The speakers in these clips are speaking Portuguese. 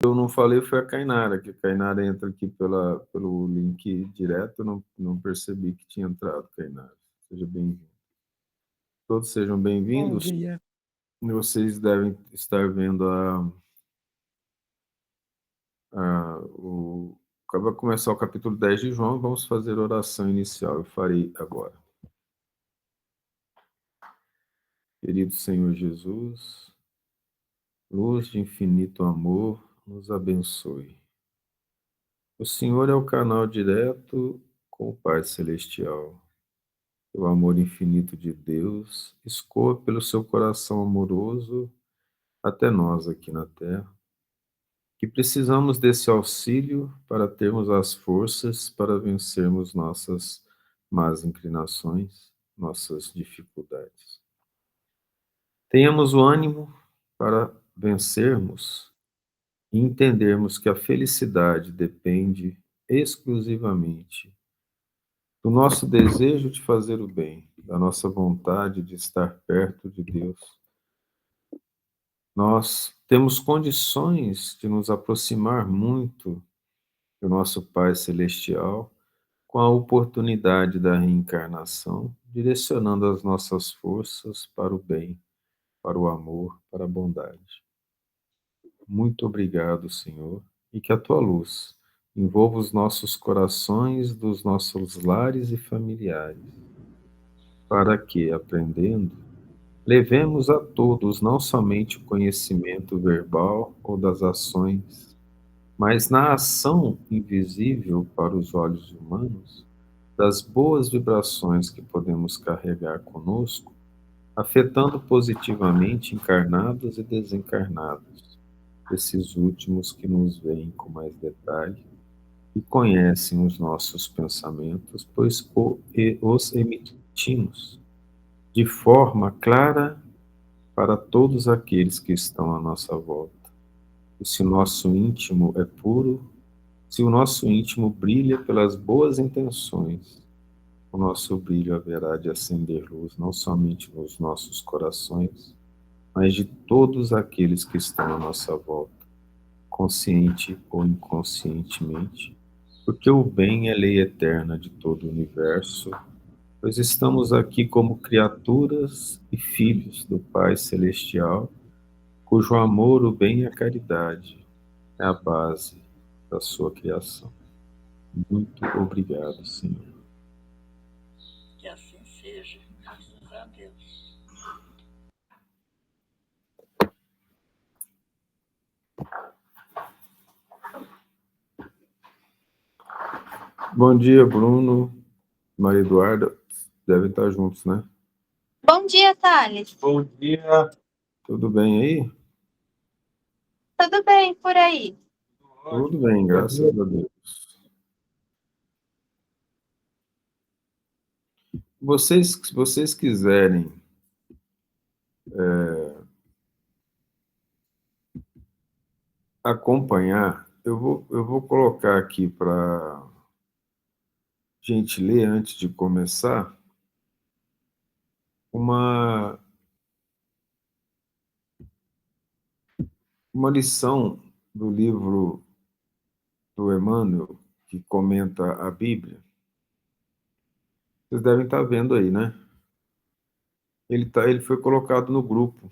eu não falei foi a Kainara, que a Kainara entra aqui pelo link direto, eu não percebi que tinha entrado, Kainara. Seja bem-vindo. Todos sejam Bom bem-vindos. dia. Vocês devem estar vendo vai começar o capítulo 10 de João, vamos fazer a oração inicial. Eu farei agora. Querido Senhor Jesus, luz de infinito amor, nos abençoe. O Senhor é o canal direto com o Pai Celestial. O amor infinito de Deus escoa pelo seu coração amoroso até nós aqui na Terra, que precisamos desse auxílio para termos as forças para vencermos nossas más inclinações, nossas dificuldades. Tenhamos o ânimo para vencermos e entendermos que a felicidade depende exclusivamente do nosso desejo de fazer o bem, da nossa vontade de estar perto de Deus. Nós temos condições de nos aproximar muito do nosso Pai Celestial com a oportunidade da reencarnação, direcionando as nossas forças para o bem, para o amor, para a bondade. Muito obrigado, Senhor, e que a tua luz envolva os nossos corações dos nossos lares e familiares, para que, aprendendo, levemos a todos não somente o conhecimento verbal ou das ações, mas na ação invisível para os olhos humanos, das boas vibrações que podemos carregar conosco, afetando positivamente encarnados e desencarnados, esses últimos que nos veem com mais detalhe e conhecem os nossos pensamentos, pois os emitimos de forma clara para todos aqueles que estão à nossa volta. E se o nosso íntimo é puro, se o nosso íntimo brilha pelas boas intenções, o nosso brilho haverá de acender luz não somente nos nossos corações, mas de todos aqueles que estão à nossa volta, consciente ou inconscientemente, porque o bem é lei eterna de todo o universo, pois estamos aqui como criaturas e filhos do Pai Celestial, cujo amor, o bem e a caridade é a base da sua criação. Muito obrigado, Senhor. Que assim seja, graças a Deus. Bom dia, Bruno, Maria Eduarda, devem estar juntos, né? Bom dia, Thales. Bom dia. Tudo bem aí? Tudo bem por aí? Tudo bem, graças a Deus. Se vocês quiserem acompanhar, eu vou colocar aqui para gente ler antes de começar uma lição do livro do Emmanuel, que comenta a Bíblia. Vocês devem estar vendo aí, né? Ele foi colocado no grupo.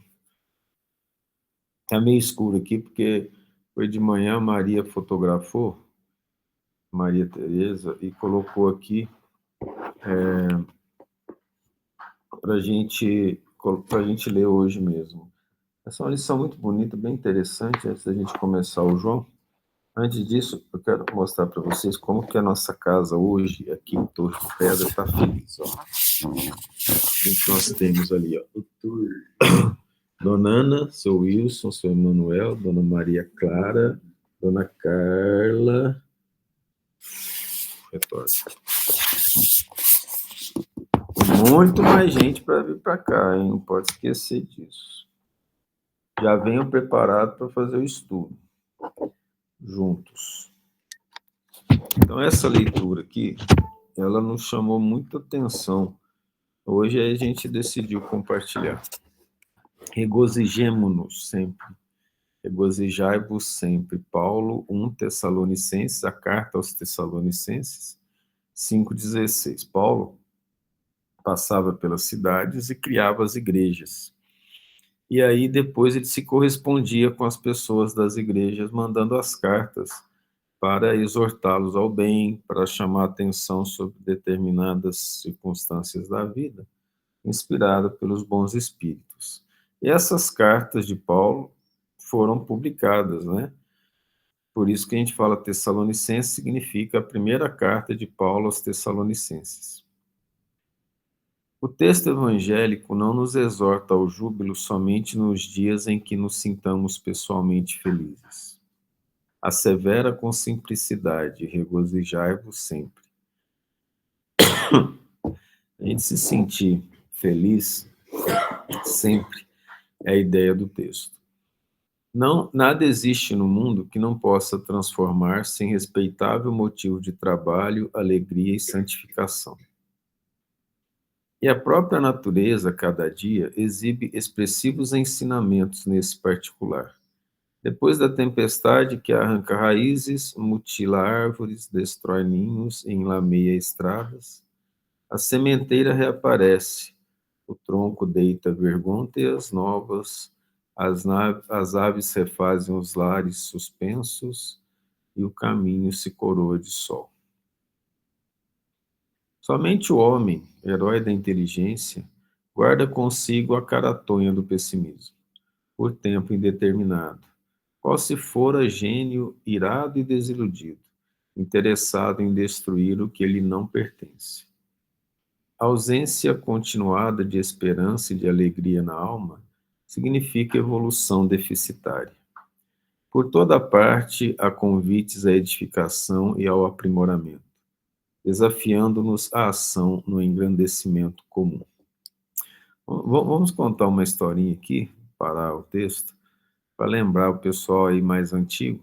Está meio escuro aqui, porque foi de manhã, Maria fotografou, Maria Tereza, e colocou aqui para a gente ler hoje mesmo. Essa é uma lição muito bonita, bem interessante, antes da gente começar o João. Antes disso, eu quero mostrar para vocês como que a nossa casa hoje, aqui em Torre de Pedra, está feliz. Ó. Nós temos ali, ó, o tour. Dona Ana, seu Wilson, seu Emanuel, Dona Maria Clara, Dona Carla. Retorno. Muito mais gente para vir para cá, hein? Não pode esquecer disso. Já venham preparados para fazer o estudo juntos. Então, essa leitura aqui, ela nos chamou muita atenção. Hoje a gente decidiu compartilhar. Regozijemo-nos sempre Regozijai-vos sempre. Paulo 1 Tessalonicenses, a carta aos Tessalonicenses 5,16. Paulo passava pelas cidades e criava as igrejas. E aí depois ele se correspondia com as pessoas das igrejas, mandando as cartas para exortá-los ao bem, para chamar atenção sobre determinadas circunstâncias da vida, inspirada pelos bons espíritos. E essas cartas de Paulo foram publicadas, né? Por isso que a gente fala Tessalonicenses, significa a primeira carta de Paulo aos Tessalonicenses. O texto evangélico não nos exorta ao júbilo somente nos dias em que nos sintamos pessoalmente felizes. Assevera com simplicidade, regozijai-vos sempre. A gente se sentir feliz sempre é a ideia do texto. Não, nada existe no mundo que não possa transformar-se em respeitável motivo de trabalho, alegria e santificação. E a própria natureza, cada dia, exibe expressivos ensinamentos nesse particular. Depois da tempestade que arranca raízes, mutila árvores, destrói ninhos, enlameia estradas, a sementeira reaparece, o tronco deita vergônteas novas, as aves refazem os lares suspensos e o caminho se coroa de sol. Somente o homem, herói da inteligência, guarda consigo a caratonha do pessimismo, por tempo indeterminado, qual se fora gênio irado e desiludido, interessado em destruir o que lhe não pertence. A ausência continuada de esperança e de alegria na alma significa evolução deficitária. Por toda parte há convites à edificação e ao aprimoramento, desafiando-nos à ação no engrandecimento comum. Vamos contar uma historinha aqui, parar o texto, para lembrar o pessoal aí mais antigo,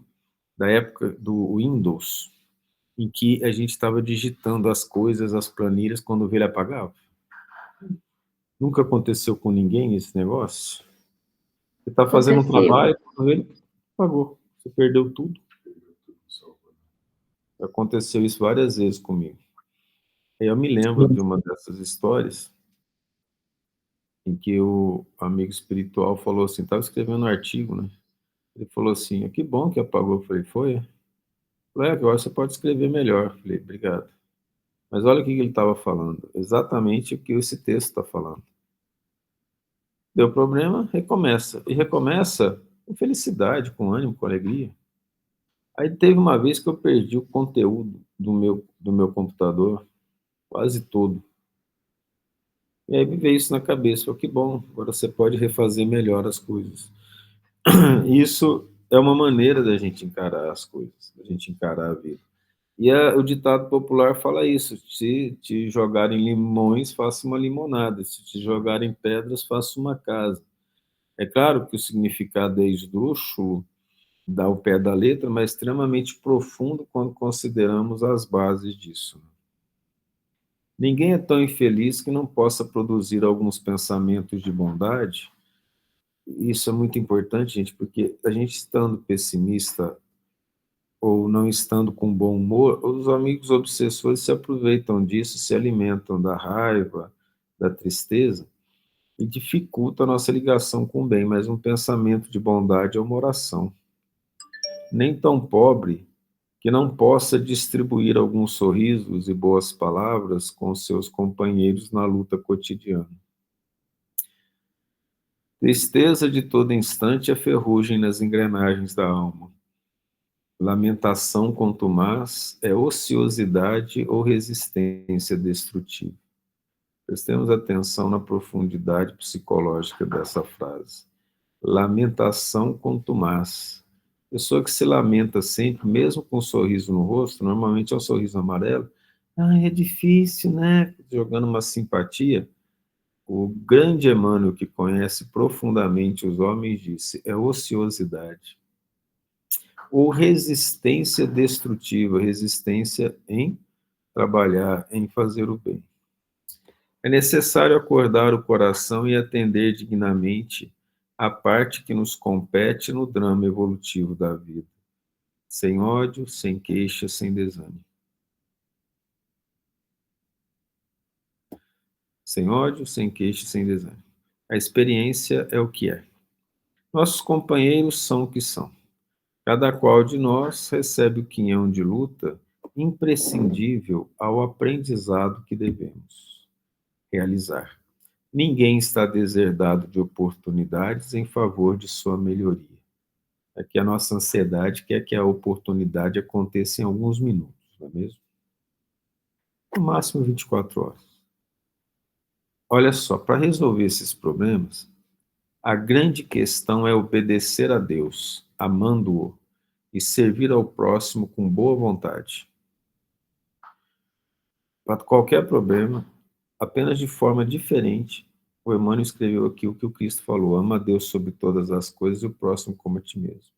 da época do Windows, em que a gente estava digitando as coisas, as planilhas, quando o velho apagava. Nunca aconteceu com ninguém esse negócio? Você está fazendo um trabalho, quando ele apagou, você perdeu tudo. Aconteceu isso várias vezes comigo. Aí eu me lembro de uma dessas histórias em que o amigo espiritual falou assim, estava escrevendo um artigo, né? Ele falou assim, que bom que apagou. Eu falei, foi? Eu falei, agora você pode escrever melhor. Eu falei, obrigado. Mas olha o que ele estava falando, exatamente o que esse texto está falando. Deu problema, recomeça. E recomeça com felicidade, com ânimo, com alegria. Aí teve uma vez que eu perdi o conteúdo do meu computador, quase todo. E aí me veio isso na cabeça, falei, que bom, agora você pode refazer melhor as coisas. Isso é uma maneira da gente encarar as coisas, da gente encarar a vida. E o ditado popular fala isso, se te jogarem limões, faça uma limonada, se te jogarem pedras, faça uma casa. É claro que o significado é esdrúxulo, dá o pé da letra, mas extremamente profundo quando consideramos as bases disso. Ninguém é tão infeliz que não possa produzir alguns pensamentos de bondade. Isso é muito importante, gente, porque a gente estando pessimista ou não estando com bom humor, os amigos obsessores se aproveitam disso, se alimentam da raiva, da tristeza e dificulta a nossa ligação com o bem, mas um pensamento de bondade é uma oração. Nem tão pobre que não possa distribuir alguns sorrisos e boas palavras com seus companheiros na luta cotidiana. Tristeza de todo instante é ferrugem nas engrenagens da alma. Lamentação contumaz é ociosidade ou resistência destrutiva. Prestemos atenção na profundidade psicológica dessa frase. Lamentação contumaz. Pessoa que se lamenta sempre, mesmo com um sorriso no rosto, normalmente é um sorriso amarelo. É difícil, né? Jogando uma simpatia. O grande Emmanuel, que conhece profundamente os homens, disse, é ociosidade. Ou resistência destrutiva, resistência em trabalhar, em fazer o bem. É necessário acordar o coração e atender dignamente a parte que nos compete no drama evolutivo da vida, sem ódio, sem queixa, sem desânimo. Sem ódio, sem queixa, sem desânimo. A experiência é o que é. Nossos companheiros são o que são. Cada qual de nós recebe o quinhão de luta imprescindível ao aprendizado que devemos realizar. Ninguém está deserdado de oportunidades em favor de sua melhoria. Aqui a nossa ansiedade quer que a oportunidade aconteça em alguns minutos, não é mesmo? No máximo 24 horas. Olha só, para resolver esses problemas, a grande questão é obedecer a Deus, amando-o, e servir ao próximo com boa vontade. Para qualquer problema, apenas de forma diferente, o Emmanuel escreveu aqui o que o Cristo falou: ama a Deus sobre todas as coisas e o próximo como a ti mesmo.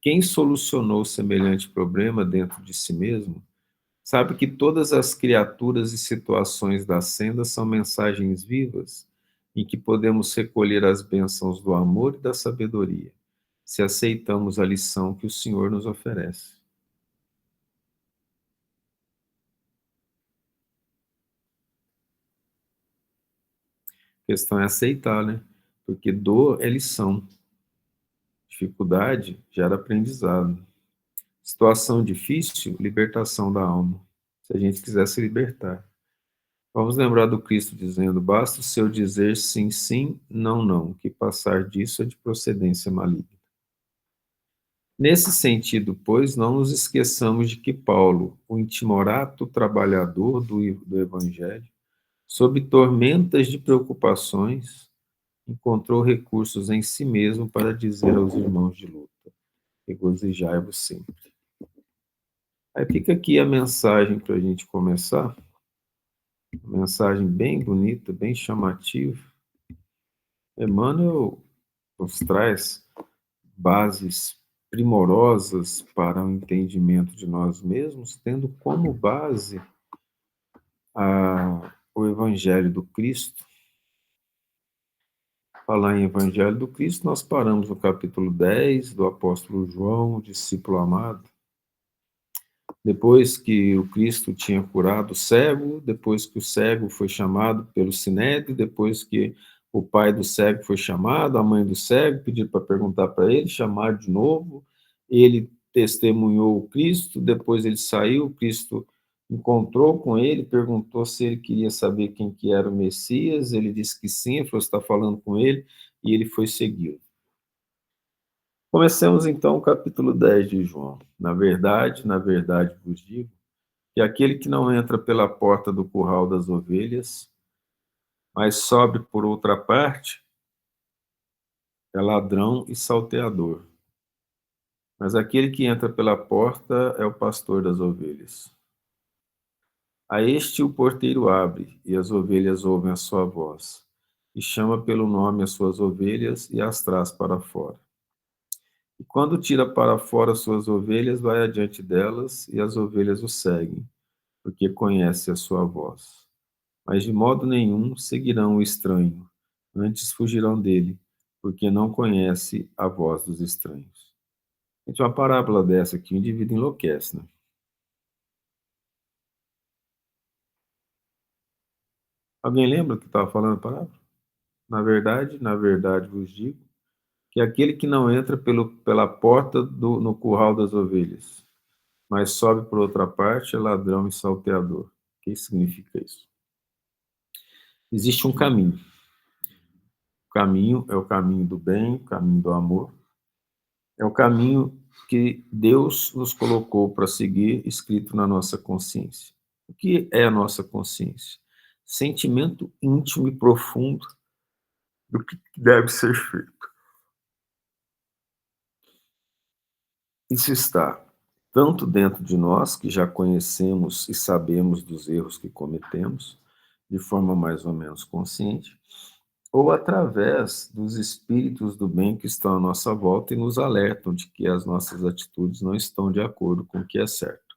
Quem solucionou semelhante problema dentro de si mesmo, sabe que todas as criaturas e situações da senda são mensagens vivas em que podemos recolher as bênçãos do amor e da sabedoria, se aceitamos a lição que o Senhor nos oferece. A questão é aceitar, né? Porque dor é lição, dificuldade gera aprendizado. Situação difícil, libertação da alma, se a gente quiser se libertar. Vamos lembrar do Cristo dizendo: basta o seu dizer sim, sim, não, não, que passar disso é de procedência maligna. Nesse sentido, pois, não nos esqueçamos de que Paulo, o intimorato trabalhador do Evangelho, sob tormentas de preocupações, encontrou recursos em si mesmo para dizer aos irmãos de luta: regozijai-vos sempre. Aí fica aqui a mensagem para a gente começar. Uma mensagem bem bonita, bem chamativa. Emmanuel nos traz bases primorosas para o entendimento de nós mesmos, tendo como base o Evangelho do Cristo. Falar em Evangelho do Cristo, nós paramos no capítulo 10 do apóstolo João, o discípulo amado. Depois que o Cristo tinha curado o cego, depois que o cego foi chamado pelo Sinédrio, depois que o pai do cego foi chamado, a mãe do cego pediu para perguntar para ele, chamaram de novo, ele testemunhou o Cristo, depois ele saiu, o Cristo encontrou com ele, perguntou se ele queria saber quem que era o Messias, ele disse que sim, ele falou: você está falando com ele, e ele foi segui-lo. Comecemos então o capítulo 10 de João. Na verdade vos digo, que aquele que não entra pela porta do curral das ovelhas, mas sobe por outra parte, é ladrão e salteador. Mas aquele que entra pela porta é o pastor das ovelhas. A este o porteiro abre, e as ovelhas ouvem a sua voz, e chama pelo nome as suas ovelhas e as traz para fora. E quando tira para fora suas ovelhas, vai adiante delas, e as ovelhas o seguem, porque conhece a sua voz. Mas de modo nenhum seguirão o estranho, antes fugirão dele, porque não conhece a voz dos estranhos. Gente, uma parábola dessa aqui, o indivíduo enlouquece, né? Alguém lembra que estava falando a parábola? Na verdade vos digo, que aquele que não entra pela porta no curral das ovelhas, mas sobe por outra parte, é ladrão e salteador. O que significa isso? Existe um caminho. O caminho é o caminho do bem, o caminho do amor. É o caminho que Deus nos colocou para seguir, escrito na nossa consciência. O que é a nossa consciência? Sentimento íntimo e profundo do que deve ser feito. Isso está tanto dentro de nós, que já conhecemos e sabemos dos erros que cometemos, de forma mais ou menos consciente, ou através dos espíritos do bem que estão à nossa volta e nos alertam de que as nossas atitudes não estão de acordo com o que é certo.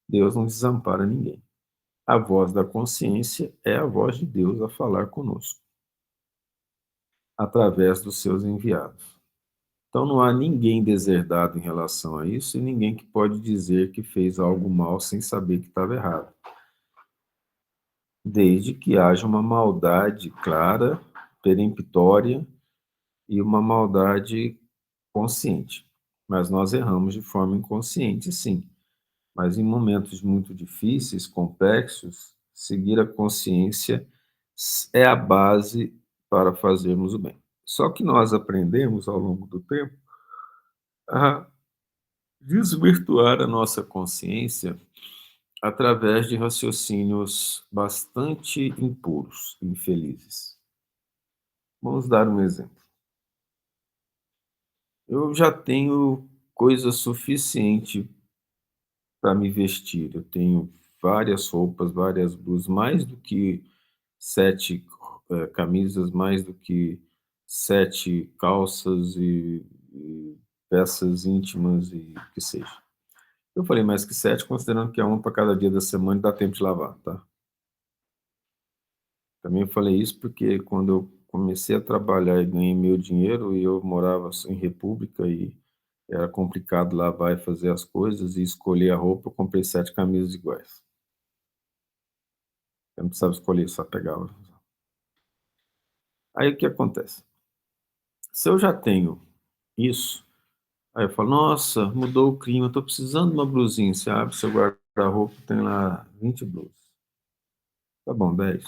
Deus não desampara ninguém. A voz da consciência é a voz de Deus a falar conosco. através dos seus enviados. Então não há ninguém deserdado em relação a isso e ninguém que pode dizer que fez algo mal sem saber que estava errado. Desde que haja uma maldade clara, peremptória e uma maldade consciente. Mas nós erramos de forma inconsciente, sim. Mas em momentos muito difíceis, complexos, seguir a consciência é a base para fazermos o bem. Só que nós aprendemos ao longo do tempo a desvirtuar a nossa consciência através de raciocínios bastante impuros, infelizes. Vamos dar um exemplo. Eu já tenho coisa suficiente para me vestir. Eu tenho várias roupas, várias blusas, mais do que 7 camisas, mais do que 7 calças e peças íntimas e o que seja. Eu falei mais que 7, considerando que é uma para cada dia da semana e dá tempo de lavar, tá? Também falei isso porque quando eu comecei a trabalhar e ganhei meu dinheiro e eu morava em república e era complicado lavar e fazer as coisas e escolher a roupa, eu comprei 7 camisas iguais. Eu não precisava escolher, só pegava. Aí o que acontece? Se eu já tenho isso, aí eu falo, nossa, mudou o clima, estou precisando de uma blusinha. Você abre seu guarda-roupa, tem lá 20 blusas. Tá bom, 10.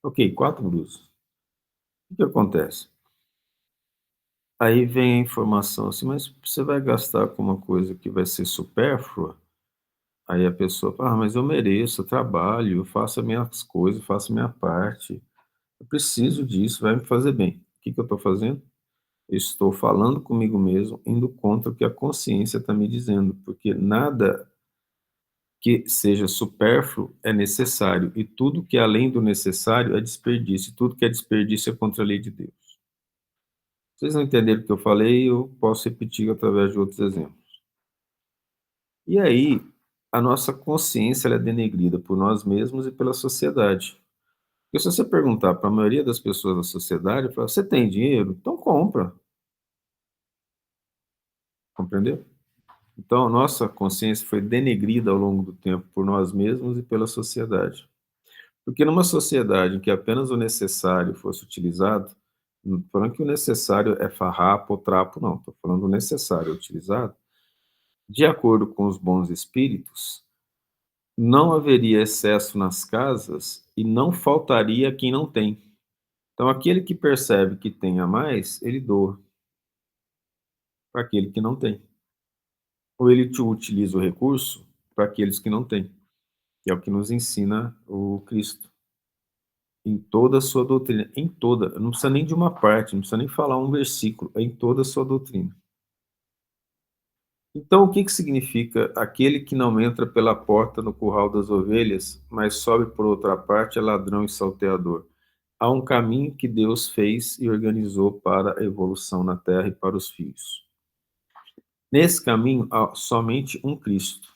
Ok, 4 blusas. O que acontece? Aí vem a informação assim, mas você vai gastar com uma coisa que vai ser supérflua? Aí a pessoa fala, mas eu mereço, eu trabalho, eu faço as minhas coisas, faço a minha parte. Eu preciso disso, vai me fazer bem. O que eu estou fazendo? Eu estou falando comigo mesmo, indo contra o que a consciência está me dizendo, porque nada que seja supérfluo é necessário, e tudo que é além do necessário é desperdício, e tudo que é desperdício é contra a lei de Deus. Vocês não entenderam o que eu falei, eu posso repetir através de outros exemplos. E aí, a nossa consciência ela é denegrida por nós mesmos e pela sociedade. Porque se você perguntar para a maioria das pessoas da sociedade, fala, você tem dinheiro? Então compra. Compreendeu? Então, a nossa consciência foi denegrida ao longo do tempo por nós mesmos e pela sociedade. Porque numa sociedade em que apenas o necessário fosse utilizado, não estou falando que o necessário é farrapo ou trapo, não. Estou falando o necessário utilizado, de acordo com os bons espíritos, não haveria excesso nas casas e não faltaria quem não tem. Então, aquele que percebe que tem a mais, ele doa para aquele que não tem. Ou ele utiliza o recurso para aqueles que não têm, que é o que nos ensina o Cristo. Em toda a sua doutrina, em toda, não precisa nem de uma parte, não precisa nem falar um versículo, é em toda a sua doutrina. Então, o que significa aquele que não entra pela porta no curral das ovelhas, mas sobe por outra parte é ladrão e salteador? Há um caminho que Deus fez e organizou para a evolução na Terra e para os filhos. Nesse caminho há somente um Cristo,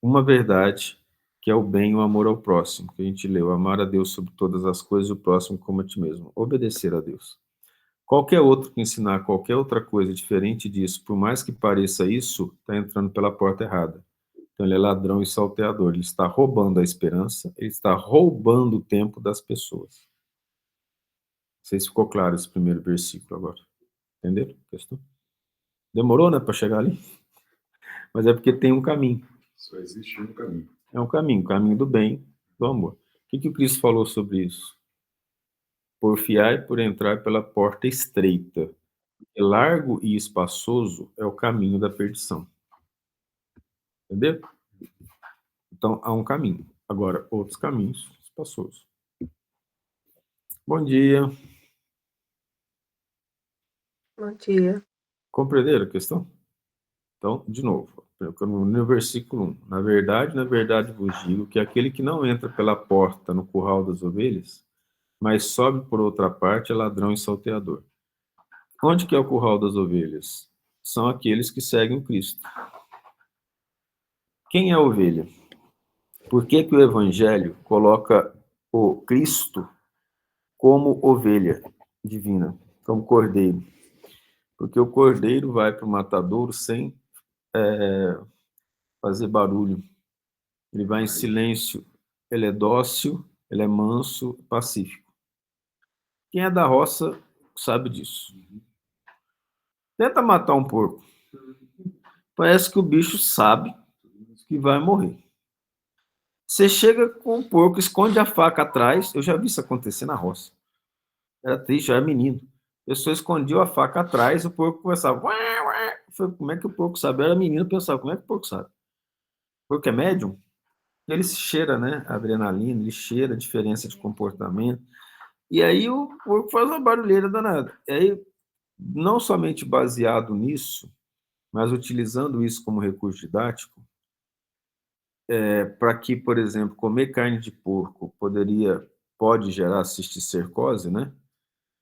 uma verdade, que é o bem e o amor ao próximo, que a gente leu, amar a Deus sobre todas as coisas e o próximo como a ti mesmo, obedecer a Deus. Qualquer outro que ensinar qualquer outra coisa diferente disso, por mais que pareça isso, está entrando pela porta errada. Então ele é ladrão e salteador, ele está roubando a esperança, ele está roubando o tempo das pessoas. Não sei se ficou claro esse primeiro versículo agora. Entenderam a questão? Demorou, né, para chegar ali? Mas é porque tem um caminho. Só existe um caminho. É um caminho, o caminho do bem, do amor. O que o Cristo falou sobre isso? Porfiai por entrar pela porta estreita. Largo e espaçoso é o caminho da perdição. Entendeu? Então, há um caminho. Agora, outros caminhos espaçosos. Bom dia. Bom dia. Compreenderam a questão? Então, de novo, no versículo 1. Na verdade vos digo que aquele que não entra pela porta no curral das ovelhas, mas sobe por outra parte, é ladrão e salteador. Onde que é o curral das ovelhas? São aqueles que seguem o Cristo. Quem é a ovelha? Por que que o Evangelho coloca o Cristo como ovelha? divina, como cordeiro. Porque o cordeiro vai para o matadouro sem fazer barulho. Ele vai em silêncio. Ele é dócil, ele é manso, pacífico. Quem é da roça sabe disso. Tenta matar um porco. Parece que o bicho sabe que vai morrer. Você chega com o porco, esconde a faca atrás. Eu já vi isso acontecer na roça. Era triste, eu era menino. A pessoa escondia a faca atrás, o porco começava. Ué, ué. Eu falei, como é que o porco sabe? Eu era menino, pensava, como é que o porco sabe? O porco é médium? Ele cheira, né? A adrenalina, ele cheira a diferença de comportamento. E aí o porco faz uma barulheira danada. E aí, não somente baseado nisso, mas utilizando isso como recurso didático, para que, por exemplo, comer carne de porco pode gerar cisticercose, né?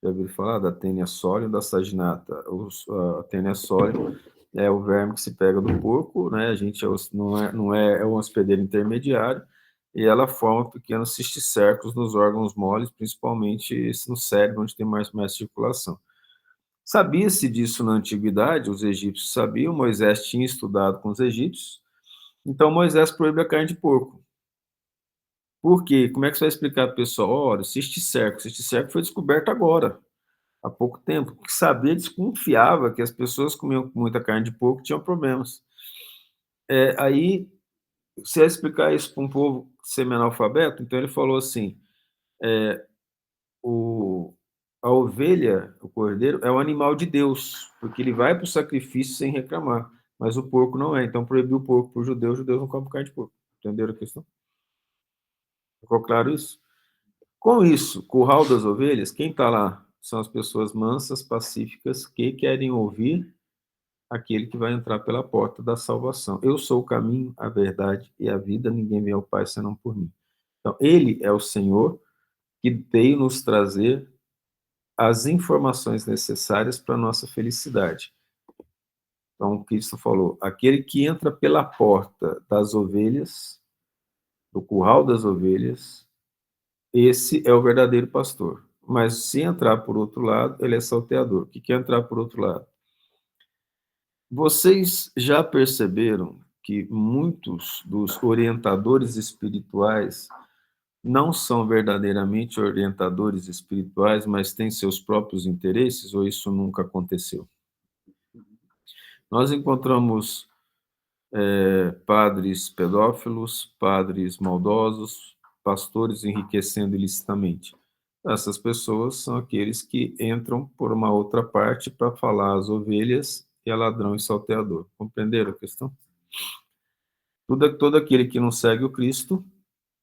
Já ouviu falar da Taenia solium e da saginata? A Taenia solium é o verme que se pega do porco, né? A gente é um hospedeiro intermediário e ela forma pequenos cisticercos nos órgãos moles, principalmente no cérebro, onde tem mais circulação. Sabia-se disso na antiguidade, os egípcios sabiam, Moisés tinha estudado com os egípcios, então Moisés proíbe a carne de porco. Por quê? Como é que você vai explicar para o pessoal? Olha, o cisticerco foi descoberto agora, há pouco tempo, porque sabia, desconfiava que as pessoas comiam muita carne de porco tinham problemas. Aí, você vai explicar isso para um povo semi-analfabeto, então ele falou assim, o, a ovelha, o cordeiro, é o animal de Deus, porque ele vai para o sacrifício sem reclamar, mas o porco não é, então proibiu o porco para os judeus não comem carne de porco. Entenderam a questão? Ficou claro isso? Com isso, curral das ovelhas, quem está lá são as pessoas mansas, pacíficas, que querem ouvir aquele que vai entrar pela porta da salvação. Eu sou o caminho, a verdade e a vida, ninguém vem ao Pai senão por mim. Então, ele é o Senhor que veio nos trazer as informações necessárias para a nossa felicidade. Então, Cristo falou, aquele que entra pela porta das ovelhas, do curral das ovelhas, esse é o verdadeiro pastor. Mas se entrar por outro lado, ele é salteador. O que é entrar por outro lado? Vocês já perceberam que muitos dos orientadores espirituais não são verdadeiramente orientadores espirituais, mas têm seus próprios interesses, ou isso nunca aconteceu? Nós encontramos padres pedófilos, padres maldosos, pastores enriquecendo ilicitamente. Essas pessoas são aqueles que entram por uma outra parte para falar às ovelhas e a ladrão e salteador. Compreenderam a questão? Todo aquele que não segue o Cristo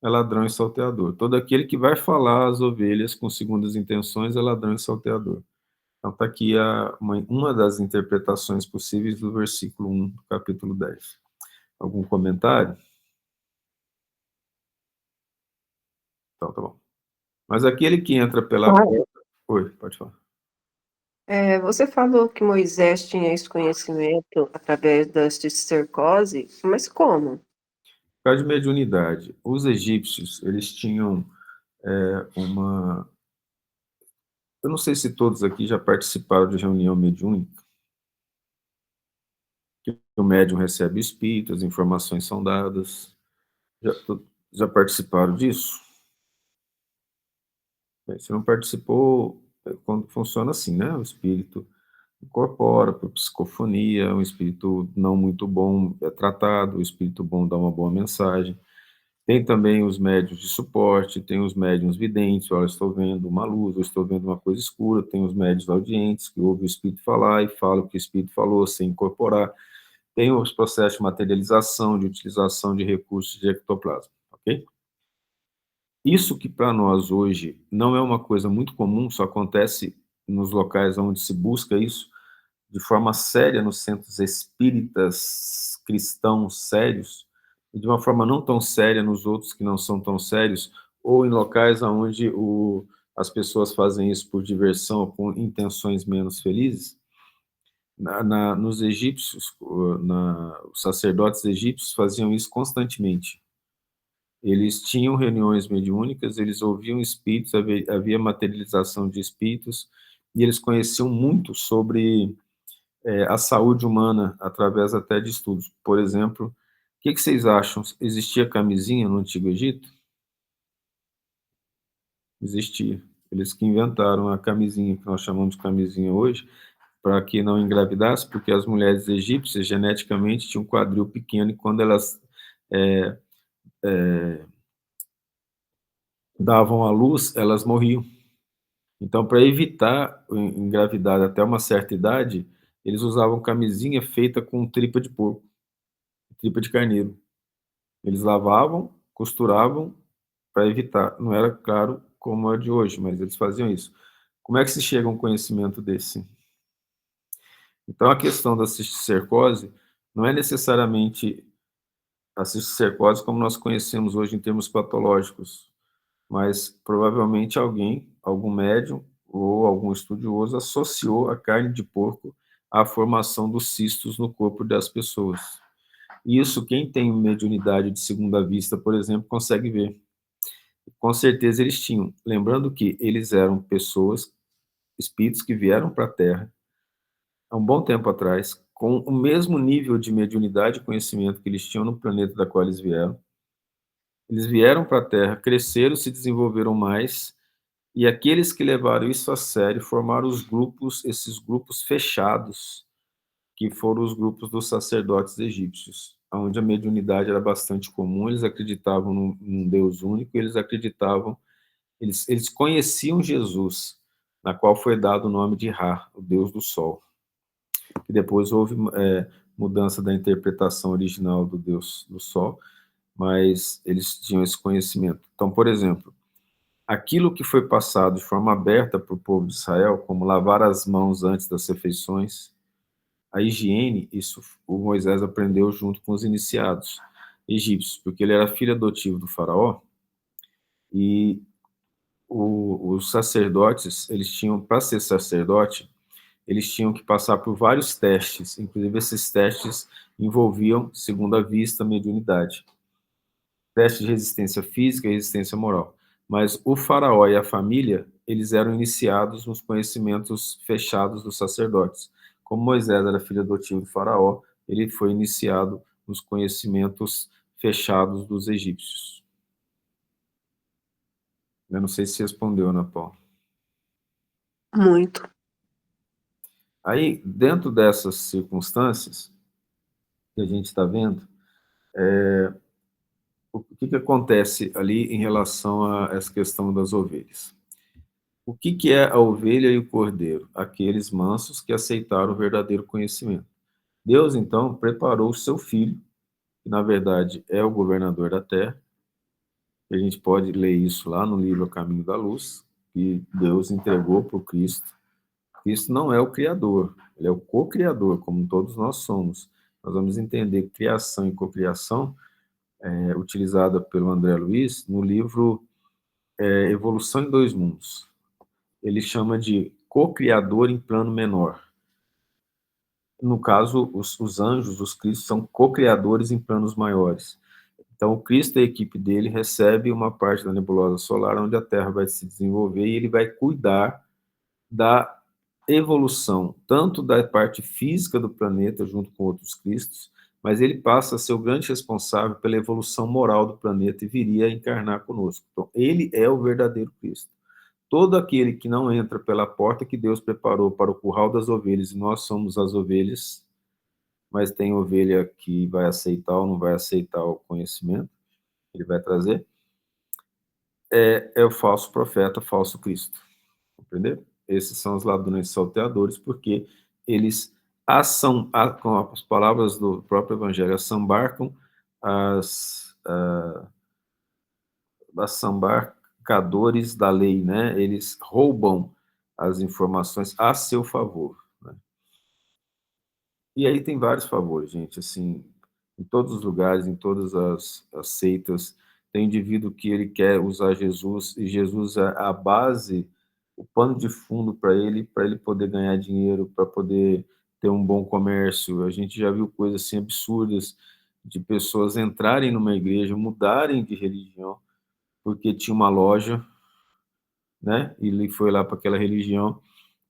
é ladrão e salteador. Todo aquele que vai falar às ovelhas com segundas intenções é ladrão e salteador. Então, está aqui uma das interpretações possíveis do versículo 1 do capítulo 10. Algum comentário? Então, tá bom. Mas aquele que entra pela porta... Oi, pode falar. Você falou que Moisés tinha esse conhecimento através da cisticercose, mas como? Por causa de mediunidade. Os egípcios, eles tinham uma... Eu não sei se todos aqui já participaram de reunião mediúnica, que o médium recebe espírito, as informações são dadas. Já participaram disso? Se não participou, quando funciona assim, né? O espírito incorpora por psicofonia, um espírito não muito bom é tratado, o espírito bom dá uma boa mensagem. Tem também os médiuns de suporte, tem os médiuns videntes, olha, estou vendo uma luz, eu estou vendo uma coisa escura, tem os médiuns audientes, que ouvem o espírito falar e falam o que o espírito falou sem incorporar. Tem os processos de materialização, de utilização de recursos de ectoplasma, ok? Isso que para nós hoje não é uma coisa muito comum, só acontece nos locais onde se busca isso de forma séria, nos centros espíritas cristãos sérios, e de uma forma não tão séria nos outros que não são tão sérios, ou em locais onde as pessoas fazem isso por diversão, com intenções menos felizes. Nos egípcios, os sacerdotes egípcios faziam isso constantemente. Eles tinham reuniões mediúnicas, eles ouviam espíritos, havia materialização de espíritos, e eles conheciam muito sobre a saúde humana, através até de estudos. Por exemplo, o que vocês acham? Existia camisinha no Antigo Egito? Existia. Eles que inventaram a camisinha, que nós chamamos de camisinha hoje, para que não engravidasse, porque as mulheres egípcias, geneticamente, tinham um quadril pequeno, e quando elas davam à luz, elas morriam. Então, para evitar engravidar até uma certa idade, eles usavam camisinha feita com tripa de porco, tripa de carneiro. Eles lavavam, costuravam para evitar. Não era, claro, como é de hoje, mas eles faziam isso. Como é que se chega a um conhecimento desse? Então, a questão da cisticercose não é necessariamente a cisticercose como nós conhecemos hoje em termos patológicos, mas provavelmente alguém, algum médium ou algum estudioso associou a carne de porco à formação dos cistos no corpo das pessoas. E isso, quem tem mediunidade de segunda vista, por exemplo, consegue ver. Com certeza eles tinham. Lembrando que eles eram pessoas, espíritos que vieram para a Terra há um bom tempo atrás, com o mesmo nível de mediunidade e conhecimento que eles tinham no planeta da qual eles vieram. Eles vieram para a Terra, cresceram, se desenvolveram mais, e aqueles que levaram isso a sério formaram os grupos, esses grupos fechados, que foram os grupos dos sacerdotes egípcios, onde a mediunidade era bastante comum. Eles acreditavam num Deus único, eles acreditavam, eles conheciam Jesus, na qual foi dado o nome de Ra, o Deus do Sol. Que depois houve mudança da interpretação original do Deus do Sol, mas eles tinham esse conhecimento. Então, por exemplo, aquilo que foi passado de forma aberta para o povo de Israel, como lavar as mãos antes das refeições, a higiene, isso o Moisés aprendeu junto com os iniciados egípcios, porque ele era filho adotivo do faraó, e os sacerdotes, eles tinham, para ser sacerdote, eles tinham que passar por vários testes, inclusive esses testes envolviam, segundo a vista, mediunidade. Teste de resistência física e resistência moral. Mas o faraó e a família, eles eram iniciados nos conhecimentos fechados dos sacerdotes. Como Moisés era filho adotivo do faraó, ele foi iniciado nos conhecimentos fechados dos egípcios. Eu não sei se respondeu, Ana Paula. Muito. Aí, dentro dessas circunstâncias que a gente está vendo, o que acontece ali em relação a essa questão das ovelhas? O que é a ovelha e o cordeiro? Aqueles mansos que aceitaram o verdadeiro conhecimento. Deus, então, preparou o seu filho, que na verdade é o governador da terra. E a gente pode ler isso lá no livro O Caminho da Luz, que Deus entregou para o Cristo. Cristo não é o Criador, ele é o co-criador, como todos nós somos. Nós vamos entender criação e cocriação, utilizada pelo André Luiz, no livro Evolução em Dois Mundos. Ele chama de co-criador em plano menor. No caso, os anjos, os cristos, são co-criadores em planos maiores. Então, o Cristo e a equipe dele recebe uma parte da nebulosa solar onde a Terra vai se desenvolver, e ele vai cuidar da evolução, tanto da parte física do planeta, junto com outros cristos, mas ele passa a ser o grande responsável pela evolução moral do planeta e viria a encarnar conosco. Então, ele é o verdadeiro Cristo. Todo aquele que não entra pela porta que Deus preparou para o curral das ovelhas, e nós somos as ovelhas, mas tem ovelha que vai aceitar ou não vai aceitar o conhecimento, ele vai trazer, é o falso profeta, falso Cristo. Entendeu? Esses são os ladrões salteadores, porque eles, com as palavras do próprio Evangelho, assambarcam assambarcadores da lei, né? Eles roubam as informações a seu favor, né? E aí tem vários favores, gente, assim, em todos os lugares, em todas as seitas, tem indivíduo que ele quer usar Jesus, e Jesus é a base, o pano de fundo para ele poder ganhar dinheiro, para poder ter um bom comércio. A gente já viu coisas assim absurdas, de pessoas entrarem numa igreja, mudarem de religião, porque tinha uma loja, né? E ele foi lá para aquela religião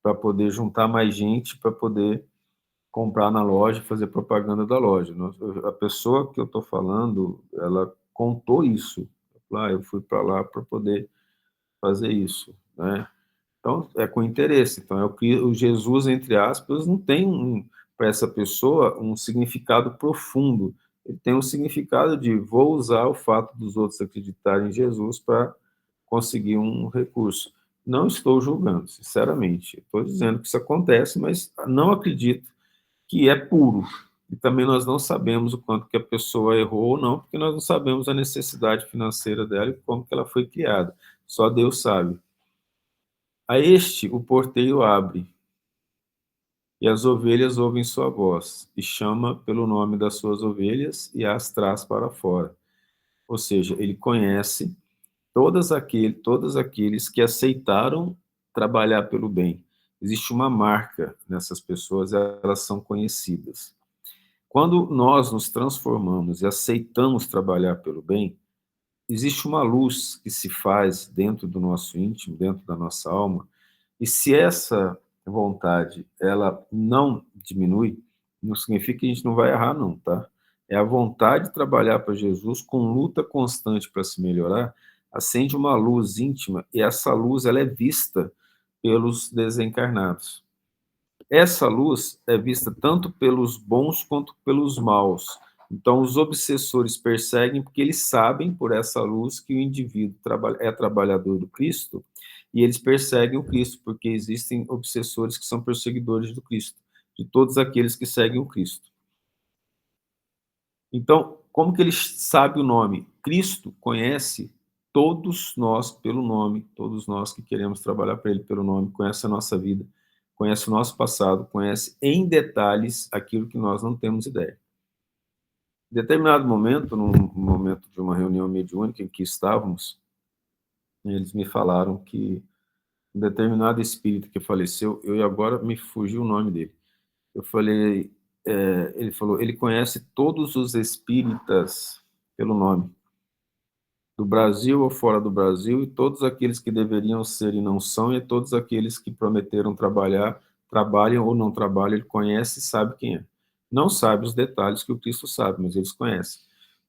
para poder juntar mais gente, para poder comprar na loja, fazer propaganda da loja. A pessoa que eu estou falando, ela contou isso. Eu fui para lá para poder fazer isso, né? Então, é com interesse. Então, o Jesus, entre aspas, não tem, para essa pessoa, um significado profundo. Ele tem um significado de vou usar o fato dos outros acreditarem em Jesus para conseguir um recurso. Não estou julgando, sinceramente. Estou dizendo que isso acontece, mas não acredito que é puro. E também nós não sabemos o quanto que a pessoa errou ou não, porque nós não sabemos a necessidade financeira dela e como que ela foi criada. Só Deus sabe. A este o porteiro abre, e as ovelhas ouvem sua voz, e chama pelo nome das suas ovelhas e as traz para fora. Ou seja, ele conhece todos aqueles que aceitaram trabalhar pelo bem. Existe uma marca nessas pessoas, elas são conhecidas. Quando nós nos transformamos e aceitamos trabalhar pelo bem, existe uma luz que se faz dentro do nosso íntimo, dentro da nossa alma, e se essa vontade ela não diminui, não significa que a gente não vai errar, não, tá? É a vontade de trabalhar para Jesus com luta constante para se melhorar, acende uma luz íntima e essa luz ela é vista pelos desencarnados. Essa luz é vista tanto pelos bons quanto pelos maus. Então, os obsessores perseguem porque eles sabem, por essa luz, que o indivíduo é trabalhador do Cristo, e eles perseguem o Cristo, porque existem obsessores que são perseguidores do Cristo, de todos aqueles que seguem o Cristo. Então, como que ele sabe o nome? Cristo conhece todos nós pelo nome, todos nós que queremos trabalhar para ele pelo nome, conhece a nossa vida, conhece o nosso passado, conhece em detalhes aquilo que nós não temos ideia. Em determinado momento, num momento de uma reunião mediúnica em que estávamos, eles me falaram que um determinado espírito que faleceu, eu agora me fugiu o nome dele. Eu falei, ele falou, ele conhece todos os espíritas pelo nome, do Brasil ou fora do Brasil, e todos aqueles que deveriam ser e não são, e todos aqueles que prometeram trabalhar, trabalham ou não trabalham, ele conhece e sabe quem é. Não sabe os detalhes que o Cristo sabe, mas eles conhecem.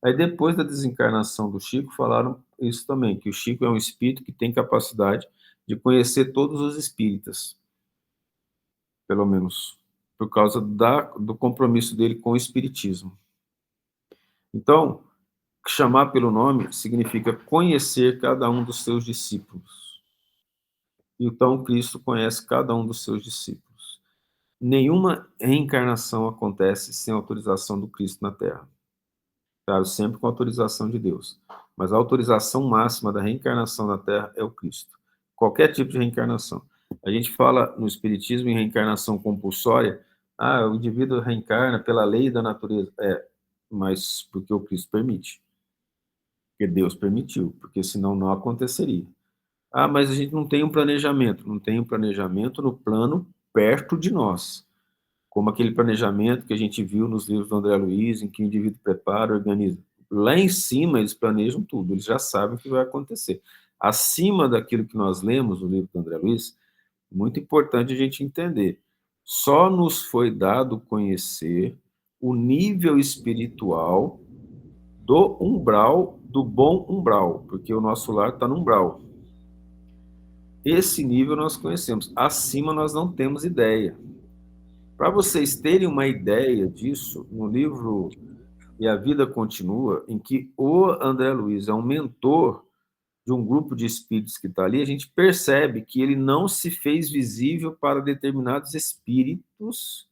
Aí depois da desencarnação do Chico, falaram isso também, que o Chico é um espírito que tem capacidade de conhecer todos os espíritas, pelo menos, por causa do compromisso dele com o espiritismo. Então, chamar pelo nome significa conhecer cada um dos seus discípulos. Então, Cristo conhece cada um dos seus discípulos. Nenhuma reencarnação acontece sem autorização do Cristo na Terra. Claro, sempre com autorização de Deus. Mas a autorização máxima da reencarnação na Terra é o Cristo. Qualquer tipo de reencarnação. A gente fala no Espiritismo em reencarnação compulsória, o indivíduo reencarna pela lei da natureza. Mas porque o Cristo permite. Porque Deus permitiu, porque senão não aconteceria. Mas a gente não tem um planejamento. Não tem um planejamento no plano perto de nós. Como aquele planejamento que a gente viu nos livros do André Luiz, em que o indivíduo prepara, organiza. Lá em cima, eles planejam tudo, eles já sabem o que vai acontecer. Acima daquilo que nós lemos no livro do André Luiz, muito importante a gente entender. Só nos foi dado conhecer o nível espiritual do umbral, do bom umbral, porque o nosso lar está no umbral. Esse nível nós conhecemos. Acima nós não temos ideia. Para vocês terem uma ideia disso, no livro E a Vida Continua, em que o André Luiz é um mentor de um grupo de espíritos que está ali, a gente percebe que ele não se fez visível para determinados espíritos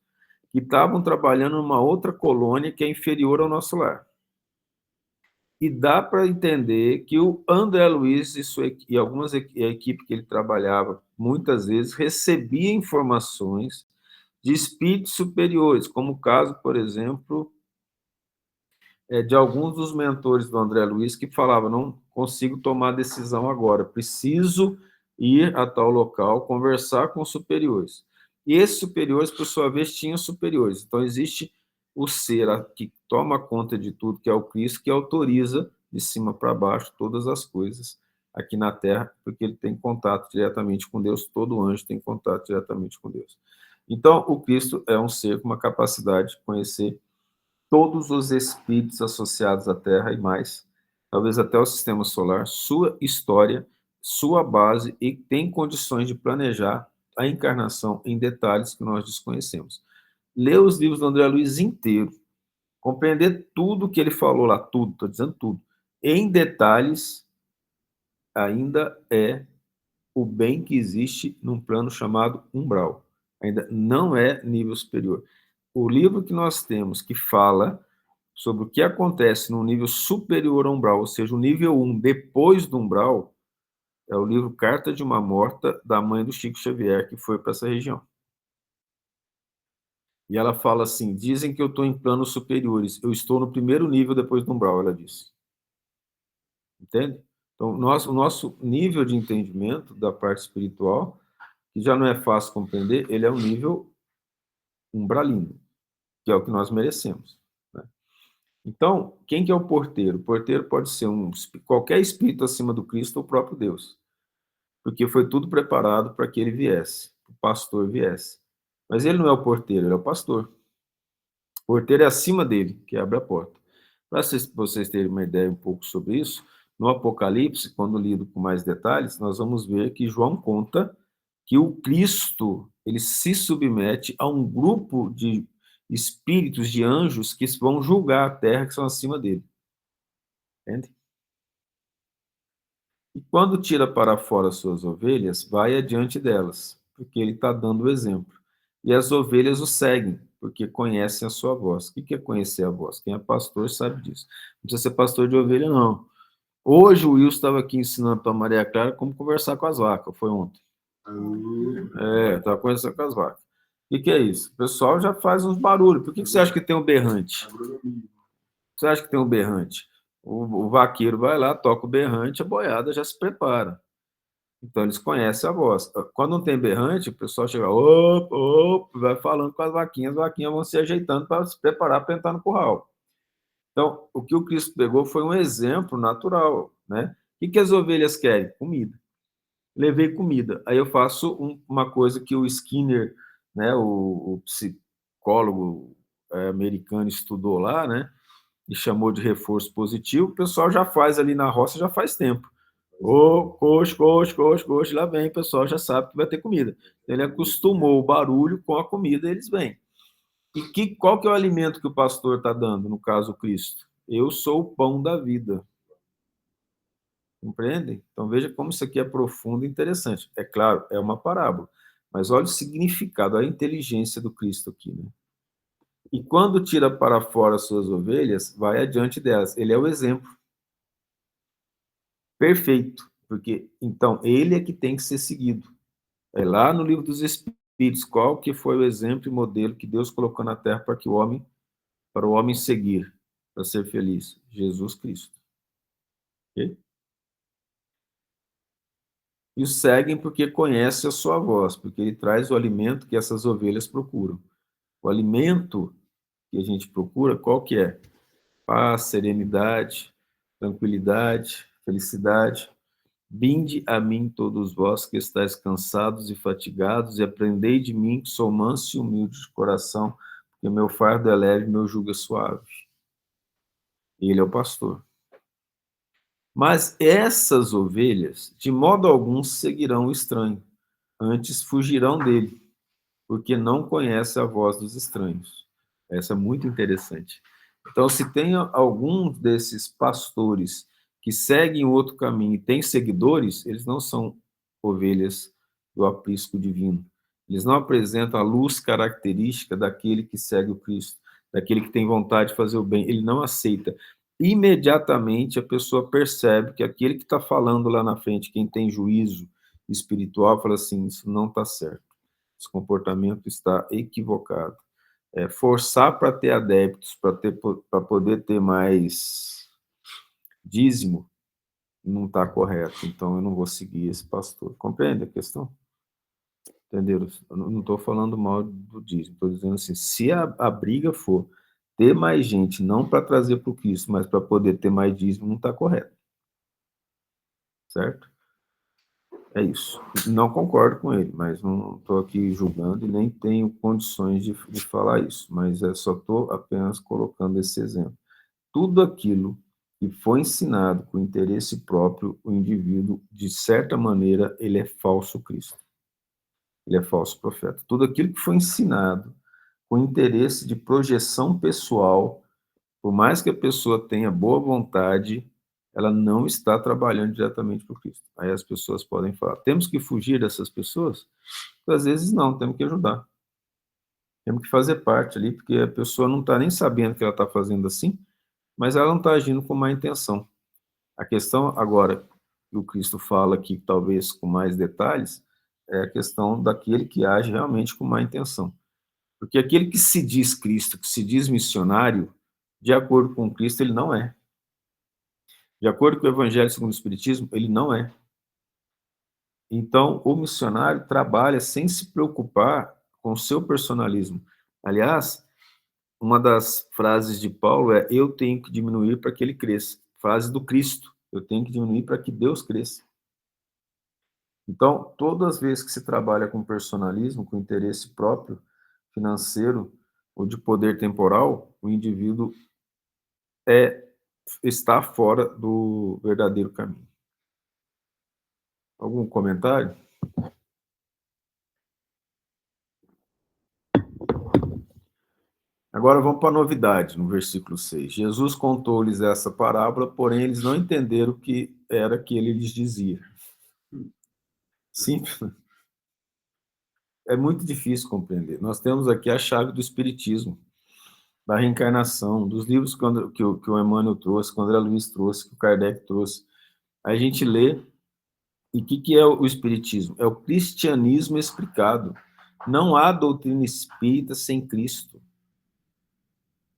que estavam trabalhando numa outra colônia que é inferior ao nosso lar. E dá para entender que o André Luiz e algumas equipes que ele trabalhava, muitas vezes, recebia informações de espíritos superiores, como o caso, por exemplo, de alguns dos mentores do André Luiz que falavam, não consigo tomar decisão agora, preciso ir a tal local, conversar com os superiores. E esses superiores, por sua vez, tinham superiores. Então, existe o ser que toma conta de tudo, que é o Cristo, que autoriza de cima para baixo todas as coisas aqui na Terra, porque ele tem contato diretamente com Deus, todo anjo tem contato diretamente com Deus. Então, o Cristo é um ser com uma capacidade de conhecer todos os espíritos associados à Terra e mais, talvez até o sistema solar, sua história, sua base, e tem condições de planejar a encarnação em detalhes que nós desconhecemos. Ler os livros do André Luiz inteiro, compreender tudo que ele falou lá, tudo, estou dizendo tudo, em detalhes, ainda é o bem que existe num plano chamado umbral. Ainda não é nível superior. O livro que nós temos que fala sobre o que acontece no nível superior ao umbral, ou seja, o nível 1 depois do umbral, é o livro Carta de uma Morta, da mãe do Chico Xavier, que foi para essa região. E ela fala assim, dizem que eu estou em planos superiores, eu estou no primeiro nível depois do umbral, ela disse. Entende? Então, o nosso nível de entendimento da parte espiritual, que já não é fácil compreender, ele é um nível umbralino, que é o que nós merecemos. Né? Então, quem que é o porteiro? O porteiro pode ser qualquer espírito acima do Cristo ou o próprio Deus, porque foi tudo preparado para que ele viesse, o pastor viesse. Mas ele não é o porteiro, ele é o pastor. O porteiro é acima dele, que abre a porta. Para vocês terem uma ideia um pouco sobre isso, no Apocalipse, quando lido com mais detalhes, nós vamos ver que João conta que o Cristo, ele se submete a um grupo de espíritos, de anjos, que vão julgar a terra, que são acima dele. Entende? E quando tira para fora as suas ovelhas, vai adiante delas, porque ele está dando o exemplo. E as ovelhas o seguem, porque conhecem a sua voz. O que é conhecer a voz? Quem é pastor sabe disso. Não precisa ser pastor de ovelha, não. Hoje o Wilson estava aqui ensinando para a Maria Clara como conversar com as vacas, foi ontem. Estava conversando com as vacas. O que é isso? O pessoal já faz uns barulhos. Por que você acha que tem um berrante? Você acha que tem um berrante? O vaqueiro vai lá, toca o berrante, a boiada já se prepara. Então, eles conhecem a voz. Quando não tem berrante, o pessoal chega, op, op, vai falando com as vaquinhas vão se ajeitando para se preparar para entrar no curral. Então, o que o Cristo pegou foi um exemplo natural, né? O que as ovelhas querem? Comida. Levei comida. Aí eu faço uma coisa que o Skinner, né, o psicólogo americano, estudou lá, né? E chamou de reforço positivo. O pessoal já faz ali na roça, já faz tempo. Coxa, lá vem, o pessoal já sabe que vai ter comida. Ele acostumou o barulho com a comida, eles vêm. E qual que é o alimento que o pastor está dando, no caso, o Cristo? Eu sou o pão da vida. Compreendem? Então veja como isso aqui é profundo e interessante. É claro, é uma parábola, mas olha o significado, a inteligência do Cristo aqui, né? E quando tira para fora as suas ovelhas, vai adiante delas. Ele é o exemplo perfeito, porque então ele é que tem que ser seguido. É lá no livro dos Espíritos, qual que foi o exemplo e modelo que Deus colocou na Terra para o homem seguir, para ser feliz? Jesus Cristo. Okay? E o seguem porque conhece a sua voz, porque ele traz o alimento que essas ovelhas procuram. O alimento que a gente procura, qual que é? Paz, serenidade, tranquilidade, felicidade. Vinde a mim todos vós que estáis cansados e fatigados, e aprendei de mim que sou manso e humilde de coração, porque meu fardo é leve e meu jugo é suave. Ele é o pastor. Mas essas ovelhas, de modo algum, seguirão o estranho, antes fugirão dele, porque não conhece a voz dos estranhos. Essa é muito interessante. Então, se tem alguns desses pastores que seguem outro caminho e têm seguidores, eles não são ovelhas do aprisco divino. Eles não apresentam a luz característica daquele que segue o Cristo, daquele que tem vontade de fazer o bem. Ele não aceita. Imediatamente a pessoa percebe que aquele que está falando lá na frente, quem tem juízo espiritual, fala assim, isso não está certo. Esse comportamento está equivocado. Forçar para ter adeptos, para poder ter mais dízimo, não está correto. Então, eu não vou seguir esse pastor. Compreende a questão? Entenderam? Eu não estou falando mal do dízimo. Estou dizendo assim, se a briga for ter mais gente, não para trazer para o Cristo, mas para poder ter mais dízimo, não está correto. Certo? É isso. Não concordo com ele, mas não estou aqui julgando e nem tenho condições de falar isso, mas só estou apenas colocando esse exemplo. Tudo aquilo que foi ensinado com interesse próprio, o indivíduo, de certa maneira, ele é falso Cristo. Ele é falso profeta. Tudo aquilo que foi ensinado com interesse de projeção pessoal, por mais que a pessoa tenha boa vontade, ela não está trabalhando diretamente para o Cristo. Aí as pessoas podem falar, temos que fugir dessas pessoas? Às vezes não, temos que ajudar. Temos que fazer parte ali, porque a pessoa não está nem sabendo que ela está fazendo assim, mas ela não está agindo com má intenção. A questão agora, que o Cristo fala aqui, talvez com mais detalhes, é a questão daquele que age realmente com má intenção. Porque aquele que se diz Cristo, que se diz missionário, de acordo com Cristo, ele não é. De acordo com o Evangelho segundo o Espiritismo, ele não é. Então, o missionário trabalha sem se preocupar com o seu personalismo. Aliás, uma das frases de Paulo é: eu tenho que diminuir para que ele cresça. Frase do Cristo: eu tenho que diminuir para que Deus cresça. Então, todas as vezes que se trabalha com personalismo, com interesse próprio, financeiro ou de poder temporal, o indivíduo está fora do verdadeiro caminho. Algum comentário? Agora vamos para a novidade, no versículo 6. Jesus contou-lhes essa parábola, porém eles não entenderam o que era que ele lhes dizia. Simples. É muito difícil compreender. Nós temos aqui a chave do Espiritismo, da reencarnação, dos livros que o Emmanuel trouxe, que o André Luiz trouxe, que o Kardec trouxe. Aí a gente lê, e o que é o Espiritismo? É o cristianismo explicado. Não há doutrina espírita sem Cristo.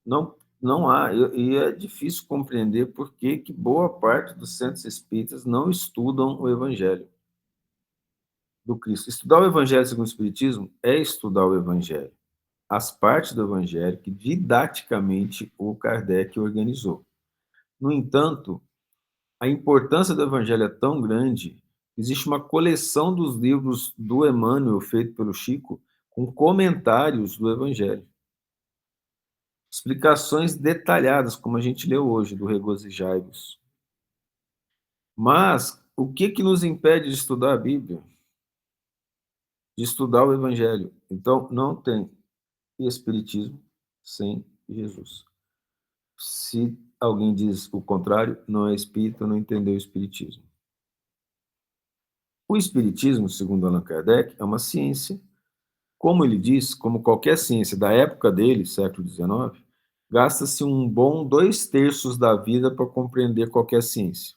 Não há, e é difícil compreender por que boa parte dos centros espíritas não estudam o Evangelho do Cristo. Estudar o Evangelho segundo o Espiritismo é estudar o Evangelho, as partes do Evangelho que didaticamente o Kardec organizou. No entanto, a importância do Evangelho é tão grande, existe uma coleção dos livros do Emmanuel, feito pelo Chico, com comentários do Evangelho. Explicações detalhadas, como a gente leu hoje, do Regozijai-vos. Mas o que nos impede de estudar a Bíblia? De estudar o Evangelho. Então, não tem Espiritismo sem Jesus. Se alguém diz o contrário, não é espírita, não entendeu o Espiritismo. O Espiritismo, segundo Allan Kardec, é uma ciência. Como ele diz, como qualquer ciência da época dele, século XIX, gasta-se um bom 2/3 da vida para compreender qualquer ciência.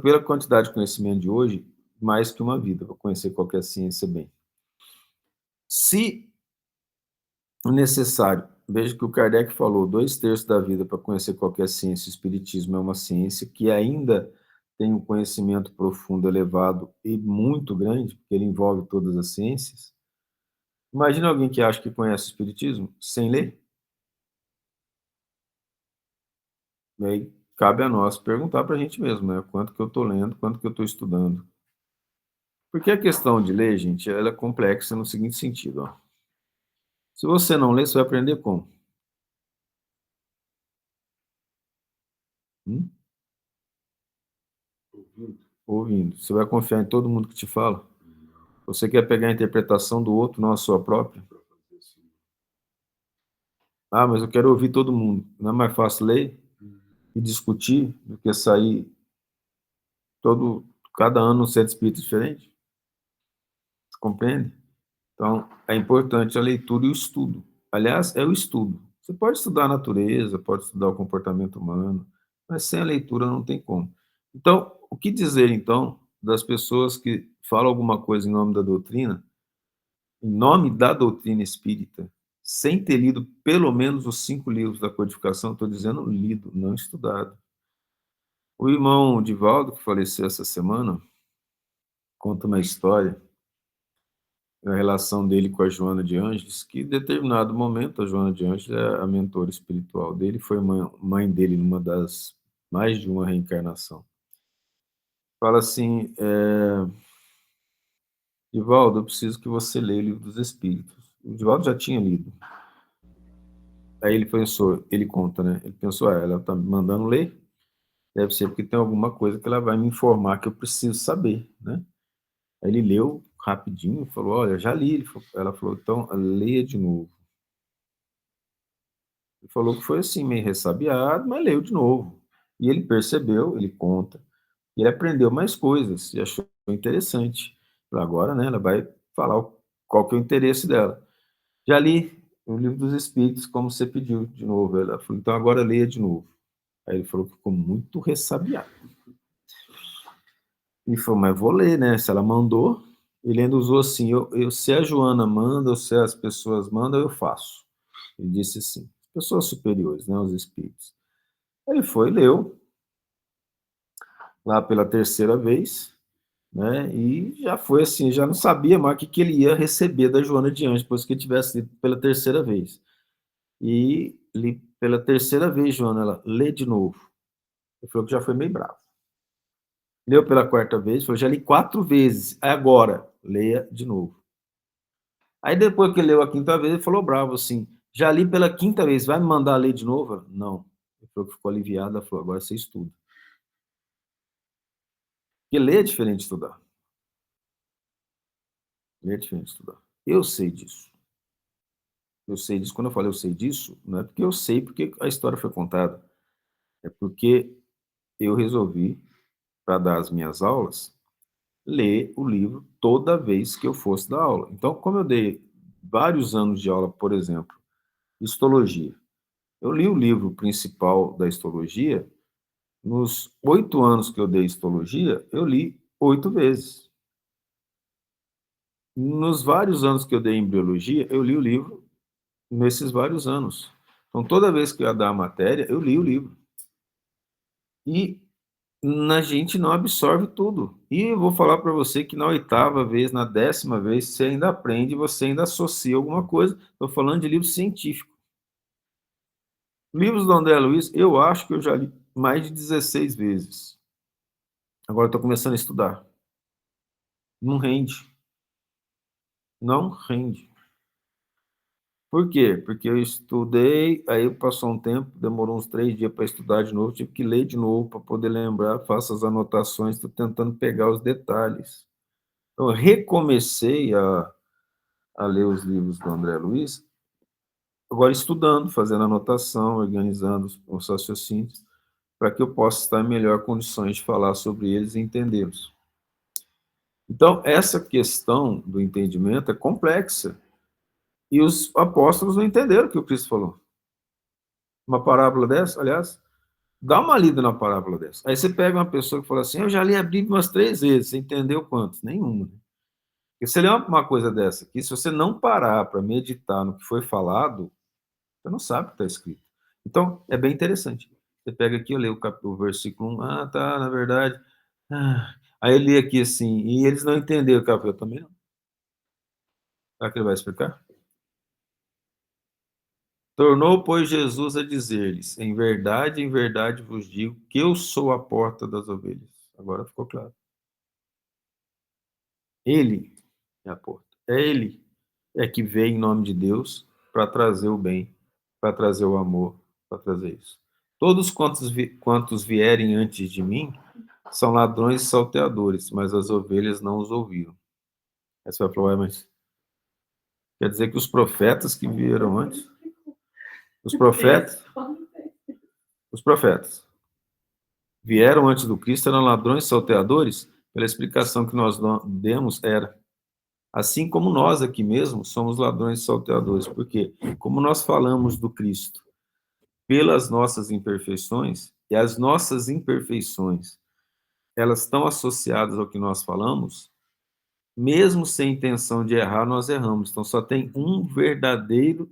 Pela quantidade de conhecimento de hoje, mais que uma vida para conhecer qualquer ciência bem. Se necessário, veja que o Kardec falou, 2/3 da vida para conhecer qualquer ciência, o Espiritismo é uma ciência que ainda tem um conhecimento profundo, elevado e muito grande, porque ele envolve todas as ciências. Imagina alguém que acha que conhece o Espiritismo sem ler. E aí cabe a nós perguntar para a gente mesmo, né? Quanto que eu estou lendo, quanto que eu estou estudando. Porque a questão de ler, gente, ela é complexa no seguinte sentido, ó. Se você não ler, você vai aprender como? Ouvindo. Você vai confiar em todo mundo que te fala? Você quer pegar a interpretação do outro, não a sua própria? Ah, mas eu quero ouvir todo mundo. Não é mais fácil ler e discutir do que sair cada ano um centro espírita diferente? Você compreende? Então, é importante a leitura e o estudo. Aliás, é o estudo. Você pode estudar a natureza, pode estudar o comportamento humano, mas sem a leitura não tem como. Então, o que dizer, então, das pessoas que falam alguma coisa em nome da doutrina, em nome da doutrina espírita, sem ter lido pelo menos os 5 livros da codificação? Estou dizendo lido, não estudado. O irmão Divaldo, que faleceu essa semana, conta uma história a relação dele com a Joana de Ângeles, que em determinado momento a Joana de Ângeles é a mentora espiritual dele, foi mãe dele numa das mais de uma reencarnação. Fala assim, Divaldo, eu preciso que você leia o Livro dos Espíritos. O Divaldo já tinha lido. Aí ele pensou, ele conta, né? Ele pensou, ela está me mandando ler, deve ser porque tem alguma coisa que ela vai me informar que eu preciso saber, né? Aí ele leu rapidinho, falou, olha, já li. Ela falou, então, leia de novo. Ele falou que foi assim, meio ressabiado, mas leu de novo. E ele percebeu, ele conta, e ele aprendeu mais coisas, e achou interessante. Agora, né, ela vai falar qual que é o interesse dela. Já li o Livro dos Espíritos, como você pediu, de novo. Ela falou, então agora leia de novo. Aí ele falou que ficou muito ressabiado. E falou, mas vou ler, né? Se ela mandou, ele ainda usou assim, se a Joana manda, ou se as pessoas mandam, eu faço. Ele disse assim, pessoas superiores, né, os espíritos. Ele foi, leu, lá pela terceira vez, né, e já foi assim, já não sabia mais o que ele ia receber da Joana de Anjos, depois que ele tivesse lido pela terceira vez. E li pela terceira vez, Joana, ela, lê de novo. Ele falou que já foi meio bravo. Leu pela quarta vez, falou, já li 4 vezes, agora, leia de novo. Aí depois que ele leu a quinta vez, ele falou bravo assim, já li pela quinta vez, vai me mandar ler de novo? Ela, não. Ele falou que ficou aliviado, ela falou, agora você estuda. Porque ler é diferente de estudar. Ler é diferente de estudar. Eu sei disso. Eu sei disso. Quando eu falo eu sei disso, não é porque eu sei porque a história foi contada. É porque eu resolvi, para dar as minhas aulas, ler o livro toda vez que eu fosse dar aula. Então, como eu dei vários anos de aula, por exemplo, histologia, eu li o livro principal da histologia, nos 8 anos que eu dei histologia, eu li 8 vezes. Nos vários anos que eu dei embriologia, eu li o livro nesses vários anos. Então, toda vez que eu ia dar a matéria, eu li o livro. E a gente não absorve tudo. E eu vou falar para você que na 8ª vez, na 10ª vez, você ainda aprende, você ainda associa alguma coisa. Estou falando de livro científico. Livros do André Luiz, eu acho que eu já li mais de 16 vezes. Agora estou começando a estudar. Não rende. Não rende. Por quê? Porque eu estudei, aí passou um tempo, demorou uns 3 dias para estudar de novo, tive que ler de novo para poder lembrar, faço as anotações, estou tentando pegar os detalhes. Então, eu recomecei a ler os livros do André Luiz, agora estudando, fazendo anotação, organizando os raciocínios, para que eu possa estar em melhor condições de falar sobre eles e entendê-los. Então, essa questão do entendimento é complexa, e os apóstolos não entenderam o que o Cristo falou. Uma parábola dessa, aliás, dá uma lida na parábola dessa. Aí você pega uma pessoa que fala assim, eu já li a Bíblia umas 3 vezes, você entendeu quantos? Nenhuma. Porque se você lê uma coisa dessa aqui, se você não parar para meditar no que foi falado, você não sabe o que está escrito. Então, é bem interessante. Você pega aqui, eu leio o versículo 1, tá, na verdade. Aí eu li aqui assim, e eles não entenderam o capítulo, eu também não. Será que ele vai explicar? Tornou, pois, Jesus a dizer-lhes, em verdade vos digo que eu sou a porta das ovelhas. Agora ficou claro. Ele é a porta. É ele que veio em nome de Deus para trazer o bem, para trazer o amor, para trazer isso. Todos quantos vierem antes de mim são ladrões e salteadores, mas as ovelhas não os ouviram. Aí você vai falar, mas quer dizer que os profetas que vieram antes, os profetas vieram antes do Cristo eram ladrões e salteadores? Pela explicação que nós demos, era. Assim como nós aqui mesmo somos ladrões e salteadores. Porque, como nós falamos do Cristo pelas nossas imperfeições, e as nossas imperfeições, elas estão associadas ao que nós falamos, mesmo sem intenção de errar, nós erramos. Então, só tem um verdadeiro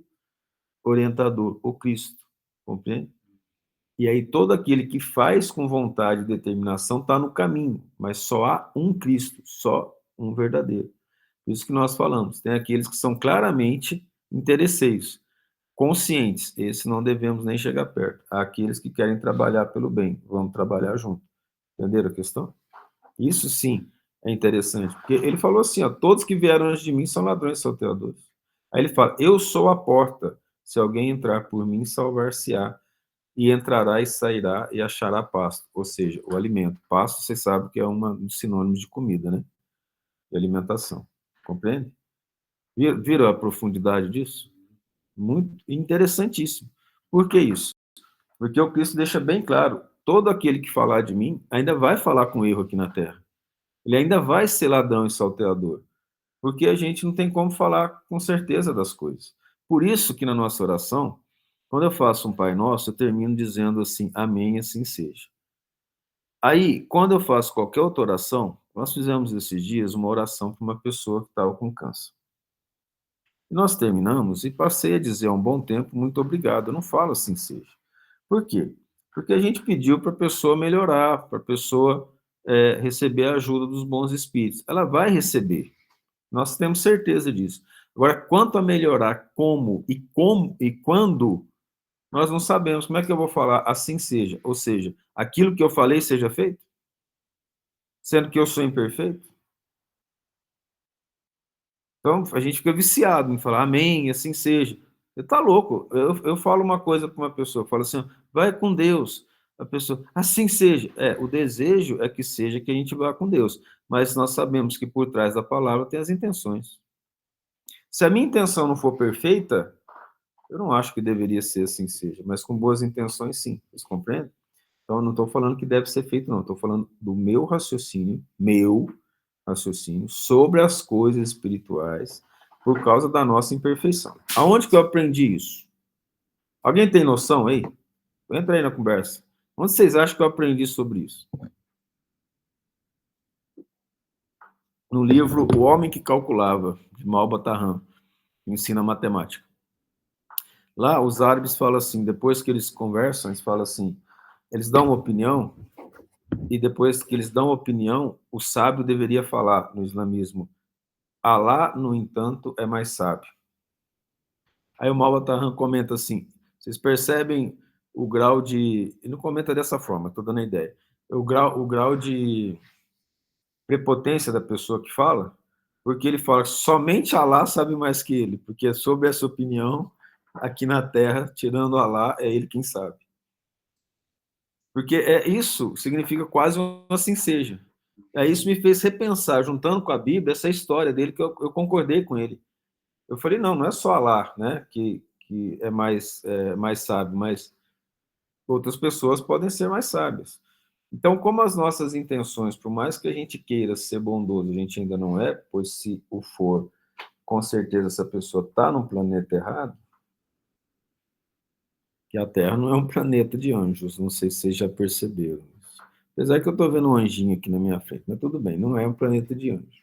orientador, o Cristo. Compreende? E aí, todo aquele que faz com vontade e determinação está no caminho, mas só há um Cristo, só um verdadeiro. Por isso que nós falamos, tem aqueles que são claramente interesseiros, conscientes, esse não devemos nem chegar perto. Há aqueles que querem trabalhar pelo bem, vamos trabalhar junto. Entenderam a questão? Isso sim é interessante, porque ele falou assim, ó, todos que vieram antes de mim são ladrões e salteadores. Aí ele fala, eu sou a porta, se alguém entrar por mim, salvar-se-á, e entrará e sairá e achará pasto, ou seja, o alimento. Pasto, você sabe que é um sinônimo de comida, né? De alimentação. Compreende? Viram a profundidade disso? Muito interessantíssimo. Por que isso? Porque o Cristo deixa bem claro, todo aquele que falar de mim ainda vai falar com erro aqui na terra. Ele ainda vai ser ladrão e salteador, porque a gente não tem como falar com certeza das coisas. Por isso que na nossa oração, quando eu faço um Pai Nosso, eu termino dizendo assim, amém, assim seja. Aí, quando eu faço qualquer outra oração, nós fizemos esses dias uma oração para uma pessoa que estava com câncer. E nós terminamos e passei a dizer há um bom tempo, muito obrigado. Eu não falo assim seja. Por quê? Porque a gente pediu para a pessoa melhorar, para a pessoa receber a ajuda dos bons espíritos. Ela vai receber. Nós temos certeza disso. Agora, quanto a melhorar como e quando, nós não sabemos. Como é que eu vou falar assim seja? Ou seja, aquilo que eu falei seja feito? Sendo que eu sou imperfeito? Então, a gente fica viciado em falar amém, assim seja. Você tá louco. Eu falo uma coisa para uma pessoa, eu falo assim, vai com Deus. A pessoa, assim seja. O desejo é que seja que a gente vá com Deus. Mas nós sabemos que por trás da palavra tem as intenções. Se a minha intenção não for perfeita, eu não acho que deveria ser assim seja. Mas com boas intenções, sim. Vocês compreendem? Então, eu não estou falando que deve ser feito, não. Estou falando do meu raciocínio sobre as coisas espirituais por causa da nossa imperfeição. Aonde que eu aprendi isso? Alguém tem noção aí? Entra aí na conversa. Onde vocês acham que eu aprendi sobre isso? No livro O Homem que Calculava, de Malba Tahan, que ensina matemática. Lá, os árabes falam assim, depois que eles conversam, eles falam assim, eles dão uma opinião, e depois que eles dão a opinião, o sábio deveria falar no islamismo. Alá, no entanto, é mais sábio. Aí o Malba Tahan comenta assim, vocês percebem o grau de... Ele não comenta dessa forma, estou dando a ideia. O grau de prepotência da pessoa que fala, porque ele fala somente Alá sabe mais que ele, porque sobre essa opinião, aqui na Terra, tirando Alá, é ele quem sabe. Porque isso significa quase um assim seja. Aí isso me fez repensar, juntando com a Bíblia, essa história dele, que eu concordei com ele. Eu falei, não é só Alá, né, que é mais sábio, mas outras pessoas podem ser mais sábias. Então, como as nossas intenções, por mais que a gente queira ser bondoso, a gente ainda não é, pois se o for, com certeza essa pessoa está num planeta errado, que a Terra não é um planeta de anjos, não sei se vocês já perceberam. Apesar que eu estou vendo um anjinho aqui na minha frente, mas tudo bem, não é um planeta de anjos.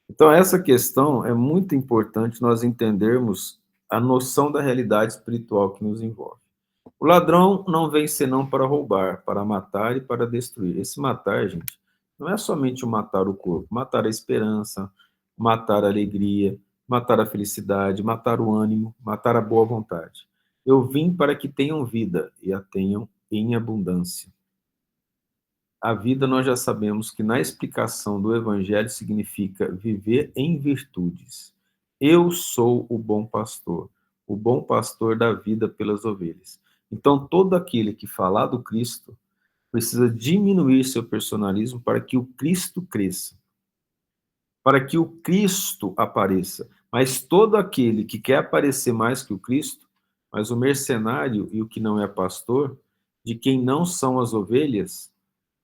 Então, essa questão é muito importante nós entendermos a noção da realidade espiritual que nos envolve. O ladrão não vem senão para roubar, para matar e para destruir. Esse matar, gente, não é somente o matar o corpo, matar a esperança, matar a alegria, matar a felicidade, matar o ânimo, matar a boa vontade. Eu vim para que tenham vida e a tenham em abundância. A vida, nós já sabemos que na explicação do Evangelho significa viver em virtudes. Eu sou o bom pastor da vida pelas ovelhas. Então, todo aquele que falar do Cristo precisa diminuir seu personalismo para que o Cristo cresça, para que o Cristo apareça. Mas todo aquele que quer aparecer mais que o Cristo, mas o mercenário e o que não é pastor, de quem não são as ovelhas,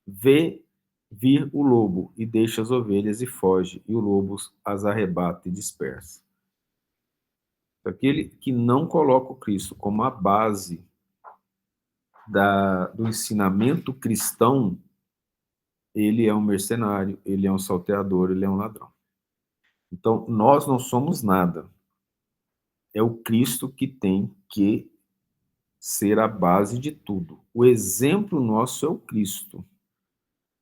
vê vir o lobo e deixa as ovelhas e foge, e o lobo as arrebata e dispersa. Aquele que não coloca o Cristo como a base do ensinamento cristão, ele é um mercenário, ele é um salteador, ele é um ladrão. Então, nós não somos nada. É o Cristo que tem que ser a base de tudo. O exemplo nosso é o Cristo.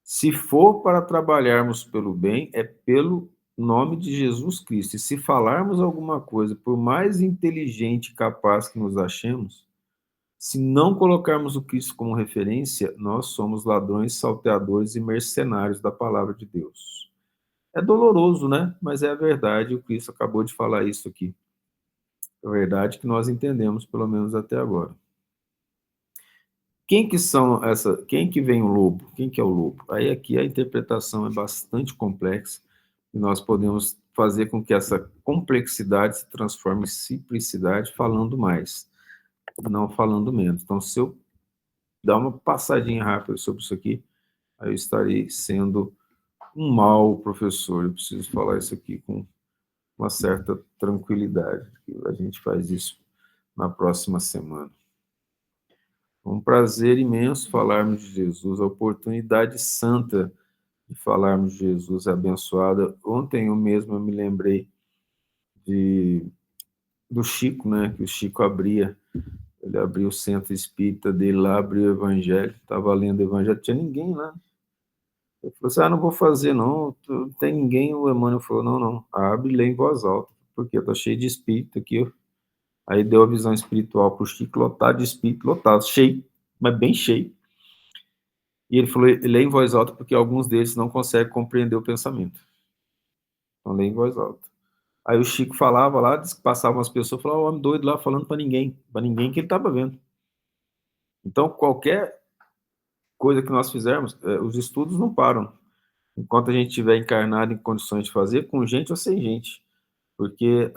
Se for para trabalharmos pelo bem, é pelo nome de Jesus Cristo. E se falarmos alguma coisa, por mais inteligente e capaz que nos achemos, se não colocarmos o Cristo como referência, nós somos ladrões, salteadores e mercenários da palavra de Deus. É doloroso, né? Mas é a verdade. O Cristo acabou de falar isso aqui. É a verdade que nós entendemos, pelo menos até agora. Quem que vem o lobo? Quem que é o lobo? Aí aqui a interpretação é bastante complexa e nós podemos fazer com que essa complexidade se transforme em simplicidade falando mais, não falando menos. Então, se eu dar uma passadinha rápida sobre isso aqui, aí eu estarei sendo um mau professor. Eu preciso falar isso aqui com uma certa tranquilidade. A gente faz isso na próxima semana. Um prazer imenso falarmos de Jesus, a oportunidade santa de falarmos de Jesus é abençoada. Ontem eu me lembrei do Chico, né? Que o Chico ele abriu o centro espírita dele lá, abriu o evangelho, estava lendo o evangelho, não tinha ninguém lá. Ele falou assim, não vou fazer não, não tem ninguém. O Emmanuel falou, não, abre e lê em voz alta, porque eu tô cheio de espírito aqui. Aí deu a visão espiritual para o Chico, lotado de espírito, lotado, cheio, mas bem cheio. E ele falou, lê em voz alta, porque alguns deles não conseguem compreender o pensamento. Então, lê em voz alta. Aí o Chico falava lá, passavam as pessoas, falava, o homem doido lá falando para ninguém que ele estava vendo. Então, qualquer coisa que nós fizermos, os estudos não param. Enquanto a gente estiver encarnado em condições de fazer, com gente ou sem gente. Porque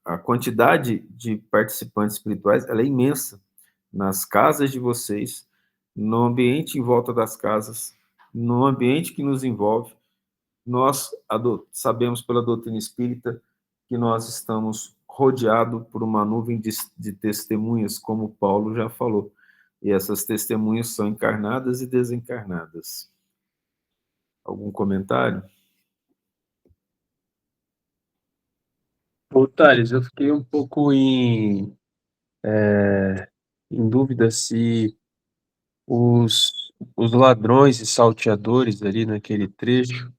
a quantidade de participantes espirituais ela é imensa. Nas casas de vocês, no ambiente em volta das casas, no ambiente que nos envolve, nós sabemos pela doutrina espírita que nós estamos rodeados por uma nuvem de testemunhas, como Paulo já falou. E essas testemunhas são encarnadas e desencarnadas. Algum comentário? Ô, Thales, eu fiquei um pouco em dúvida se os ladrões e salteadores ali naquele trecho,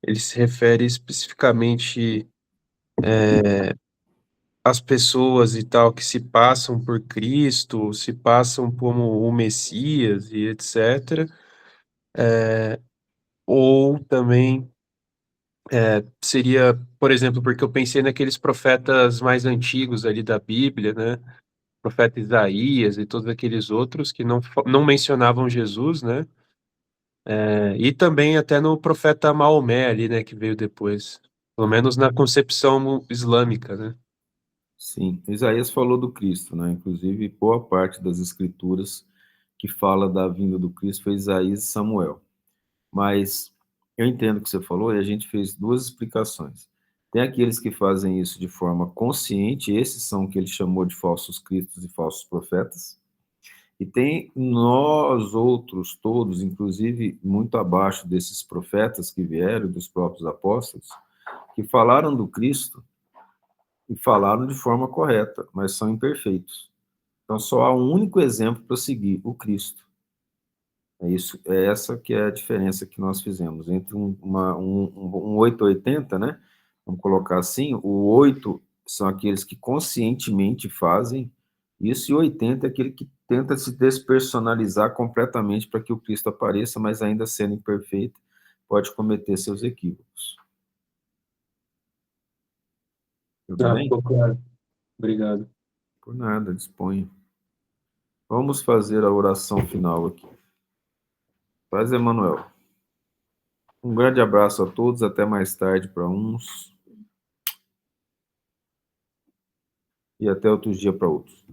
ele se refere especificamente às pessoas e tal que se passam por Cristo, se passam como o Messias e etc. Ou também seria, por exemplo, porque eu pensei naqueles profetas mais antigos ali da Bíblia, né? Profeta Isaías e todos aqueles outros que não mencionavam Jesus, né? E também até no profeta Maomé ali, né, que veio depois. Pelo menos na concepção islâmica, né? Sim, Isaías falou do Cristo, né? Inclusive, boa parte das escrituras que fala da vinda do Cristo foi Isaías e Samuel. Mas eu entendo o que você falou e a gente fez duas explicações. Tem aqueles que fazem isso de forma consciente, esses são o que ele chamou de falsos cristos e falsos profetas. E tem nós outros todos, inclusive muito abaixo desses profetas que vieram, dos próprios apóstolos, que falaram do Cristo e falaram de forma correta, mas são imperfeitos. Então só há um único exemplo para seguir, o Cristo. É isso, é essa que é a diferença que nós fizemos entre um 880, né? Vamos colocar assim, o 8 são aqueles que conscientemente fazem isso, e o 80 é aquele que tenta se despersonalizar completamente para que o Cristo apareça, mas ainda sendo imperfeito, pode cometer seus equívocos. Tudo Ah, bem? ficou claro. Obrigado. Por nada, disponha. Vamos fazer a oração final aqui. Paz, Emanuel. Um grande abraço a todos, até mais tarde para uns e até outro dia para outros.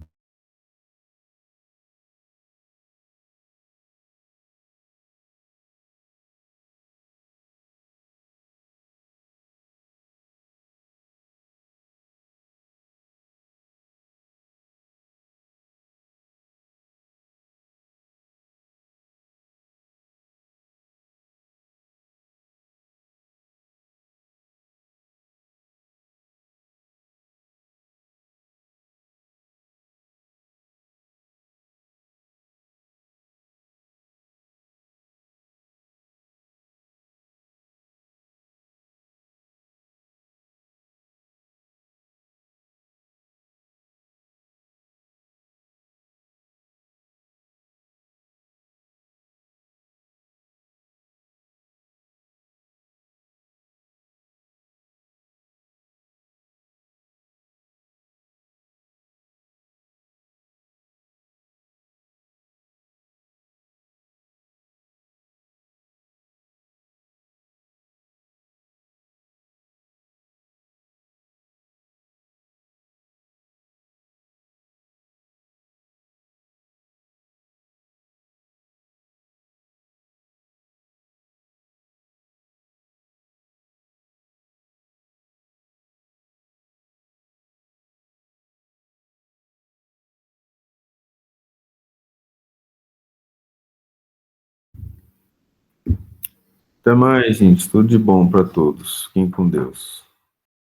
Até mais, gente. Tudo de bom para todos. Fiquem com Deus.